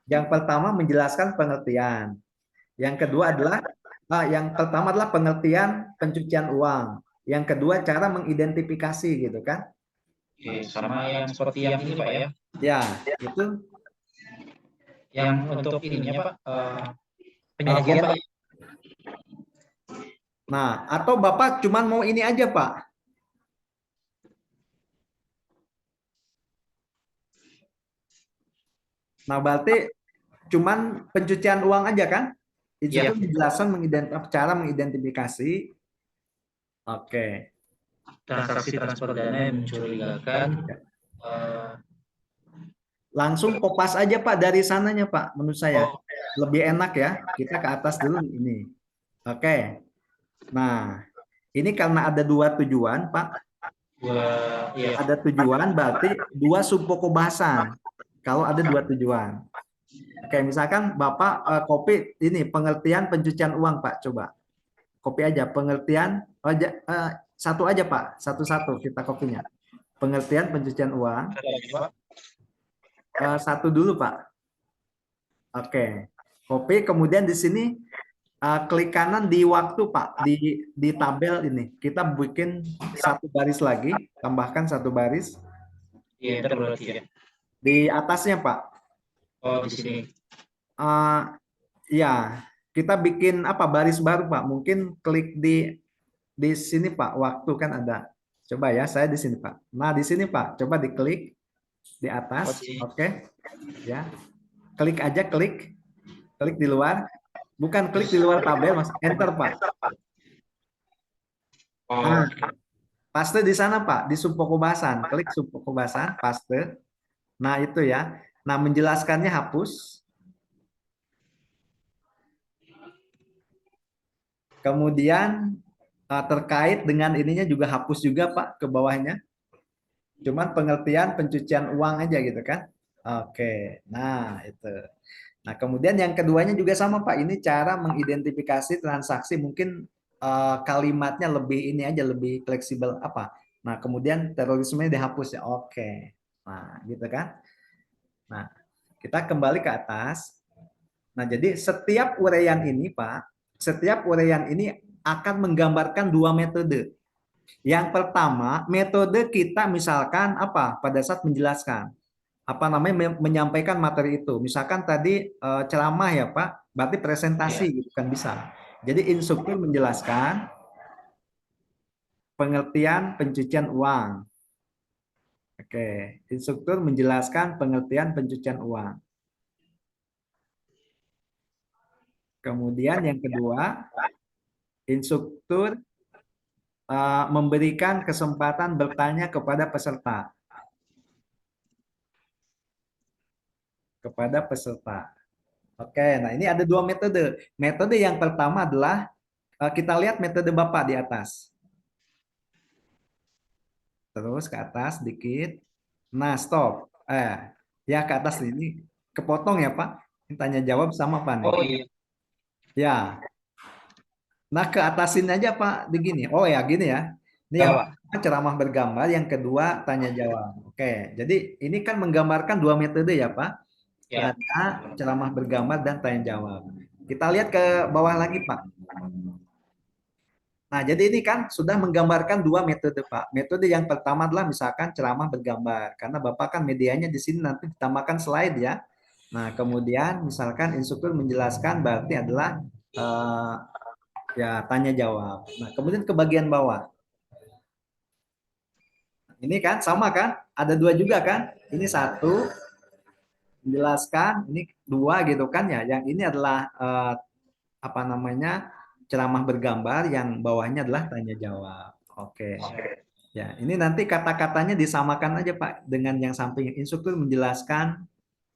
Yang pertama menjelaskan pengertian. Yang kedua adalah yang pertama adalah pengertian pencucian uang. Yang kedua cara mengidentifikasi gitu kan. Sama yang seperti yang ini Pak ya. Ya, itu Yang untuk ininya Pak, penyajian Pak. Nah, atau Bapak cuman mau ini aja, Pak. Nah, berarti cuman pencucian uang aja kan? Itu Iya. penjelasan cara mengidentifikasi. Oke. Transaksi transfer dana yang mencurigakan. Langsung kopas aja Pak dari sananya Pak, menurut saya. Lebih enak ya. Kita ke atas dulu ini. Oke. Nah, ini karena ada 2 tujuan, Pak. Iya. Ada tujuan berarti 2 subpokobasan. Kalau ada 2 tujuan. Oke, misalkan Bapak copy ini pengertian pencucian uang, Pak. Coba. Copy aja pengertian satu aja, Pak. Satu-satu kita kopinya. Pengertian pencucian uang. Satu dulu, Pak. Oke. Copy, kemudian di sini klik kanan di waktu, Pak. Di tabel ini. Kita bikin satu baris lagi. Tambahkan satu baris. Iya, berarti ya. Di atasnya, Pak. Oh, di sini. Ya, kita bikin baris baru Pak. Mungkin klik di sini Pak. Waktu kan ada. Coba ya, saya di sini Pak. Nah di sini Pak. Coba diklik di atas. Oke. Ya. Klik aja klik. Klik di luar. Bukan klik di luar tabel Mas. Enter Pak. Nah, paste di sana Pak. Di subpokobasan. Klik subpokobasan. Paste. Nah itu ya. Nah menjelaskannya hapus. Kemudian terkait dengan ininya juga hapus juga Pak ke bawahnya. Cuman pengertian pencucian uang aja gitu kan. Oke, nah itu. Nah kemudian yang keduanya juga sama Pak. Ini cara mengidentifikasi transaksi mungkin kalimatnya lebih ini aja lebih fleksibel apa. Nah kemudian terorisme dihapus ya. Oke, nah gitu kan. Nah kita kembali ke atas. Nah jadi setiap uraian ini Pak, setiap uraian ini akan menggambarkan 2 metode. Yang pertama, metode kita misalkan pada saat menjelaskan menyampaikan materi itu. Misalkan tadi ceramah ya Pak, berarti presentasi gitu kan bisa. Jadi instruktur menjelaskan pengertian pencucian uang. Oke, instruktur menjelaskan pengertian pencucian uang. Kemudian yang kedua, instruktur memberikan kesempatan bertanya kepada peserta. Oke, nah ini ada 2 metode. Metode yang pertama adalah Kita lihat metode Bapak di atas. Terus ke atas dikit. Nah, stop. Ya ke atas ini kepotong ya Pak. Ini tanya jawab sama apa nih? Oh iya. Ya. Nah, ke atasin aja Pak begini. Oh ya, gini ya. Ini Ya, yang Pak. pertama ceramah bergambar, yang kedua tanya jawab. Oke. Jadi ini kan menggambarkan dua metode ya Pak. Ya. Ada ceramah bergambar dan tanya jawab. Kita lihat ke bawah lagi Pak. Nah, jadi ini kan sudah menggambarkan dua metode, Pak. Metode yang pertama adalah misalkan ceramah bergambar, karena Bapak kan medianya di sini nanti ditambahkan slide ya. Nah, kemudian misalkan instruktur menjelaskan berarti adalah ya tanya jawab. Nah, kemudian ke bagian bawah. Ini kan sama kan? Ada dua juga kan? Ini satu menjelaskan, ini dua gitu kan ya. Yang ini adalah apa namanya? Ceramah bergambar, yang bawahnya adalah tanya jawab. Oke. Ya, ini nanti kata-katanya disamakan aja Pak dengan yang samping. Instruktur menjelaskan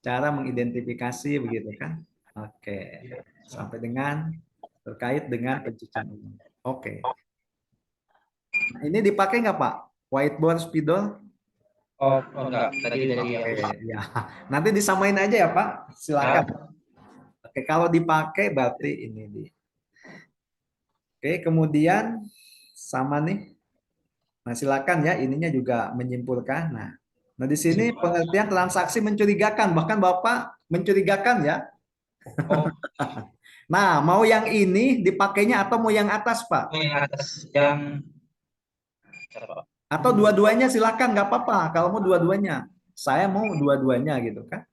cara mengidentifikasi begitu kan? Oke. Sampai dengan terkait dengan pencucian uang. Oke. Nah, ini dipakai nggak Pak? Whiteboard spidol? Oh, oh enggak. Tadi dari Oke, aku. ya. Nanti disamain aja ya Pak. Silakan. Ya. Oke, kalau dipakai berarti ini di. Oke, kemudian sama nih. Nah, silakan ya, ininya juga menyimpulkan. Nah, di sini pengertian transaksi mencurigakan, bahkan Bapak mencurigakan ya. Oh, Nah, mau yang ini dipakainya atau mau yang atas, Pak? yang atas yang apa? Atau dua-duanya silakan, nggak apa-apa. Kalau mau dua-duanya, saya mau dua-duanya gitu kan.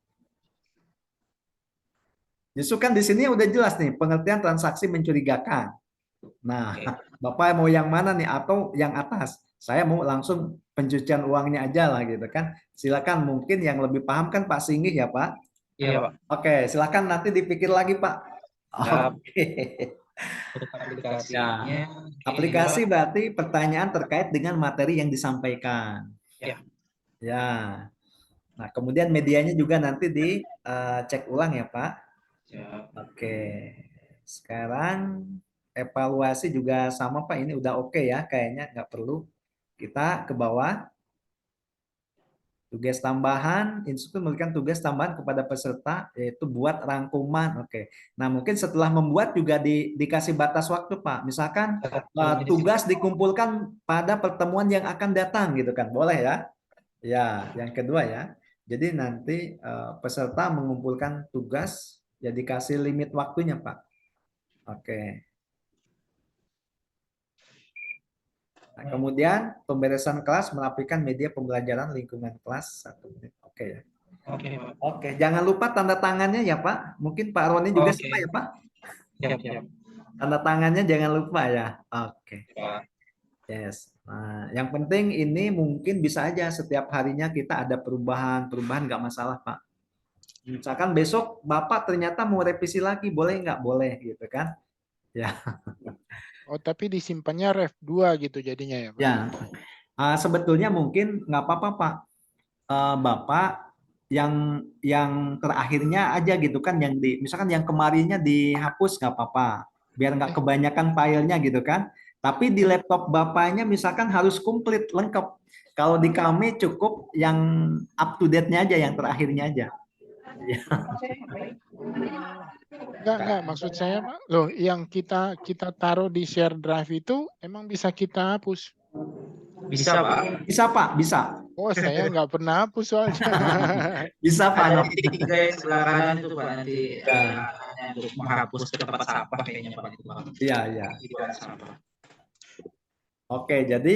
Justru kan di sini udah jelas nih pengertian transaksi mencurigakan. Nah, Oke. Bapak mau yang mana nih atau yang atas? Saya mau langsung pencucian uangnya aja lah gitu kan. Silakan, mungkin yang lebih paham kan Pak Singgih ya Pak. Iya, Pak. Oke, silakan nanti dipikir lagi Pak. Siap. Oke. Untuk Ya, aplikasinya aplikasi berarti pertanyaan terkait dengan materi yang disampaikan. ya. Ya. Nah, kemudian medianya juga nanti dicek ulang ya Pak. Siap. Oke. Sekarang evaluasi juga sama Pak. Ini udah oke ya, kayaknya nggak perlu. Kita ke bawah. Tugas tambahan, instruktur memberikan tugas tambahan kepada peserta, yaitu buat rangkuman. Oke. Nah, mungkin setelah membuat juga dikasih batas waktu, Pak. Misalkan tugas dikumpulkan pada pertemuan yang akan datang, gitu kan. Boleh ya? Ya, yang kedua ya. Jadi nanti peserta mengumpulkan tugas, ya dikasih limit waktunya, Pak. Oke. Nah, kemudian pemberesan kelas merapikan media pembelajaran lingkungan kelas 1 menit. Oke ya. Oke, Pak. Oke, jangan lupa tanda tangannya ya Pak. Mungkin Pak Roni juga Oke. sama ya Pak. Siap, siap. Tanda tangannya jangan lupa ya. Oke. Pak. Yes. Nah, yang penting ini mungkin bisa aja setiap harinya kita ada perubahan nggak masalah Pak. Misalkan besok Bapak ternyata mau revisi lagi, boleh nggak? Boleh gitu kan? Ya. Oh, tapi disimpannya ref 2 gitu jadinya ya, Pak? Ya. Sebetulnya mungkin nggak apa-apa Pak. Bapak yang terakhirnya aja gitu kan, yang misalkan yang kemarinnya dihapus nggak apa-apa, biar nggak kebanyakan filenya gitu kan. Tapi di laptop bapaknya misalkan harus komplit lengkap. Kalau di kami cukup yang up to date-nya aja, yang terakhirnya aja. Enggak, maksud saya Pak, loh yang kita taruh di share drive itu emang bisa kita hapus. Bisa, Pak. Bisa Pak, bisa. Oh, saya nggak pernah hapus soalnya. Bisa Pak. Ada No. titik tiga yang sebelah kanan itu Pak, nanti Ya. untuk menghapus ke tempat sampah kayaknya Pak itu Pak. Iya, iya. Di tempat sampah. Oke, jadi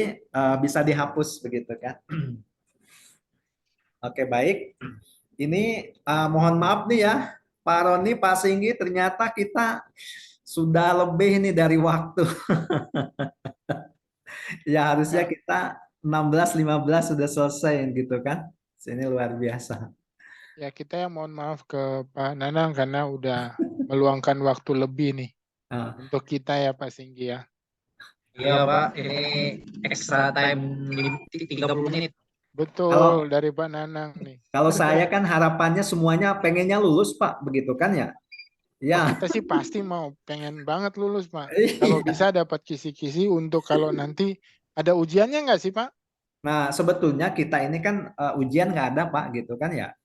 bisa dihapus begitu kan. Oke, baik. Ini mohon maaf nih ya, Pak Roni, Pak Singgi, ternyata kita sudah lebih nih dari waktu. Ya harusnya kita 16.15 sudah selesai gitu kan. Ini luar biasa. Ya, kita yang mohon maaf ke Pak Nanang karena udah meluangkan waktu lebih nih Nah, untuk kita ya Pak Singgi ya. Iya Pak, ini extra time 30 menit. Betul, dari Pak Nanang nih. kalau saya kan harapannya semuanya pengennya lulus Pak, begitu kan ya? Ya, kita sih pasti mau pengen banget lulus, Pak. iya. Kalau bisa dapat kisi-kisi untuk kalau nanti ada ujiannya nggak sih, Pak? Nah, sebetulnya kita ini kan ujian nggak ada, Pak, gitu kan ya.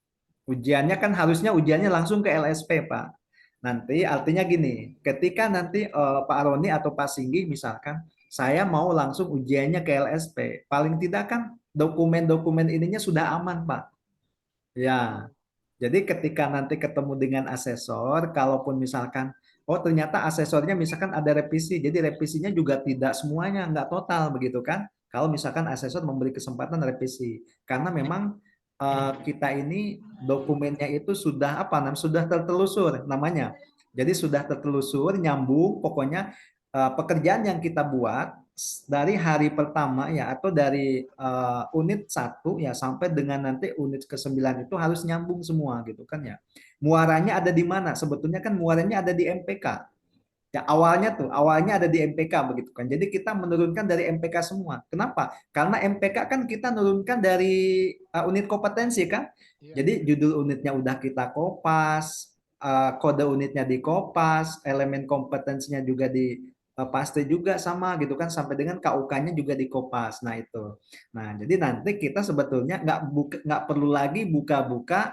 Ujiannya kan harusnya ujiannya langsung ke LSP, Pak. Nanti artinya gini, ketika nanti Pak Roni atau Pak Singgi misalkan, saya mau langsung ujiannya ke LSP, paling tidak kan dokumen-dokumen ininya sudah aman, Pak. Ya, jadi ketika nanti ketemu dengan asesor, kalaupun misalkan, oh ternyata asesornya misalkan ada revisi, jadi revisinya juga tidak semuanya, nggak total begitu kan? Kalau misalkan asesor memberi kesempatan revisi, karena memang kita ini dokumennya itu sudah apa namanya, sudah tertelusur namanya. Jadi sudah tertelusur, nyambung, pokoknya pekerjaan yang kita buat dari hari pertama ya atau dari unit 1 ya sampai dengan nanti unit ke-9 itu harus nyambung semua gitu kan ya. Muaranya ada di mana? Sebetulnya kan muaranya ada di MPK. Ya awalnya ada di MPK begitu kan. Jadi kita menurunkan dari MPK semua. Kenapa? Karena MPK kan kita menurunkan dari unit kompetensi kan. Iya. Jadi judul unitnya udah kita kopas, kode unitnya di kopas, elemen kompetensinya juga di paste juga sama gitu kan sampai dengan KUK-nya juga di kopas. Nah itu. Nah jadi nanti kita sebetulnya nggak perlu lagi buka-buka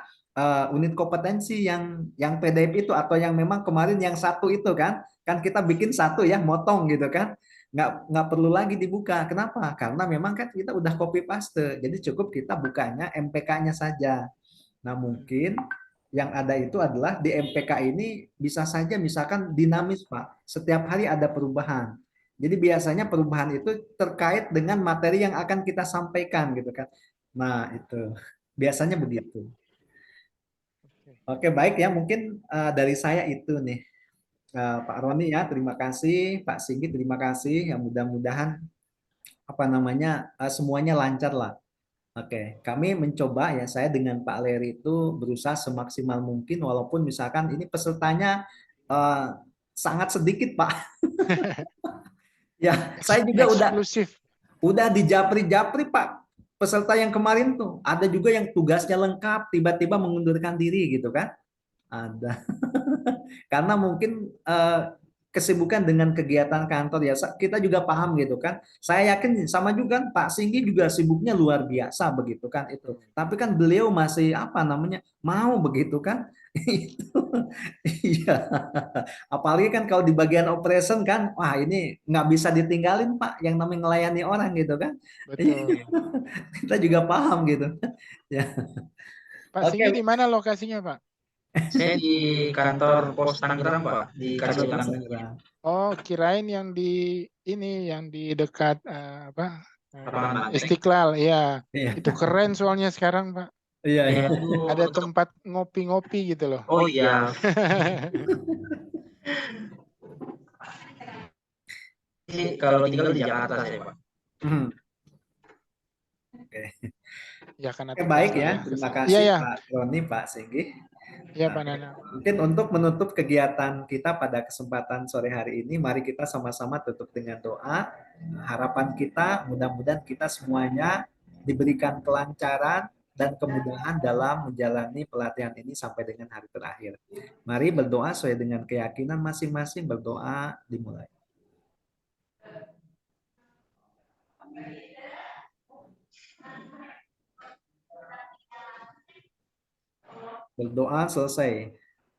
unit kompetensi yang PDF itu atau yang memang kemarin yang satu itu kan kita bikin satu ya motong gitu kan nggak perlu lagi dibuka. Kenapa? Karena memang kan kita udah copy paste jadi cukup kita bukanya MPK-nya saja. Nah mungkin yang ada itu adalah di MPK ini bisa saja misalkan dinamis Pak, setiap hari ada perubahan. Jadi biasanya perubahan itu terkait dengan materi yang akan kita sampaikan gitu kan. Nah itu biasanya begitu. Oke. Oke baik ya mungkin dari saya itu nih. Pak Roni ya, terima kasih. Pak Sigit, terima kasih. Ya mudah-mudahan apa namanya semuanya lancar lah. Oke, kami mencoba ya saya dengan Pak Leri itu berusaha semaksimal mungkin walaupun misalkan ini pesertanya eh, sangat sedikit Pak. Ya, saya juga Eksklusif. udah dijapri-japri Pak. Peserta yang kemarin tuh ada juga yang tugasnya lengkap tiba-tiba mengundurkan diri gitu kan. Ada. Karena mungkin kesibukan dengan kegiatan kantor ya kita juga paham gitu kan. Saya yakin sama juga kan Pak Singgi juga sibuknya luar biasa begitu kan itu. Betul. Tapi kan beliau masih apa namanya mau begitu kan. Itu iya. Apalagi kan kalau di bagian operation kan, wah ini nggak bisa ditinggalin Pak yang namanya melayani orang gitu kan. Betul. Kita juga paham gitu. Ya. Pak Singgi Oke. di mana lokasinya, Pak? Saya di kantor pos Tangerang, Pak, di Kasih Kantor Tangerang. Tangerang. Oh, kirain yang di ini yang di dekat apa? Lapangan Banteng. Istiqlal, ya. Iya. Itu keren soalnya sekarang, Pak. Iya, iya. Ya, itu Ada untuk tempat ngopi-ngopi gitu loh. oh iya, sih kalau tinggal di Jakarta saya, Pak. Hmm. Oke. Ya karena Oke, tugas baik lah ya. ya. Terima Iya, kasih ya. Pak Roni, Pak Singgi. Iya, Nah, Pak Nana. mungkin untuk menutup kegiatan kita pada kesempatan sore hari ini, mari kita sama-sama tutup dengan doa. Harapan kita mudah-mudahan kita semuanya diberikan kelancaran dan kemudahan dalam menjalani pelatihan ini sampai dengan hari terakhir. Mari berdoa sesuai dengan keyakinan masing-masing, berdoa dimulai. Berdoa selesai.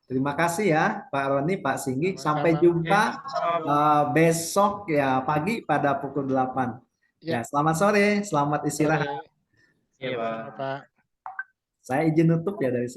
Terima kasih ya Pak Roni, Pak Singgi. Sampai Sama-sama. jumpa Sama-sama, Bu. besok ya pagi pada pukul 8. Ya, Ya, selamat sore, selamat istirahat. sore. Iya, Pak. Sama-sama, Pak. Saya izin nutup ya dari sini.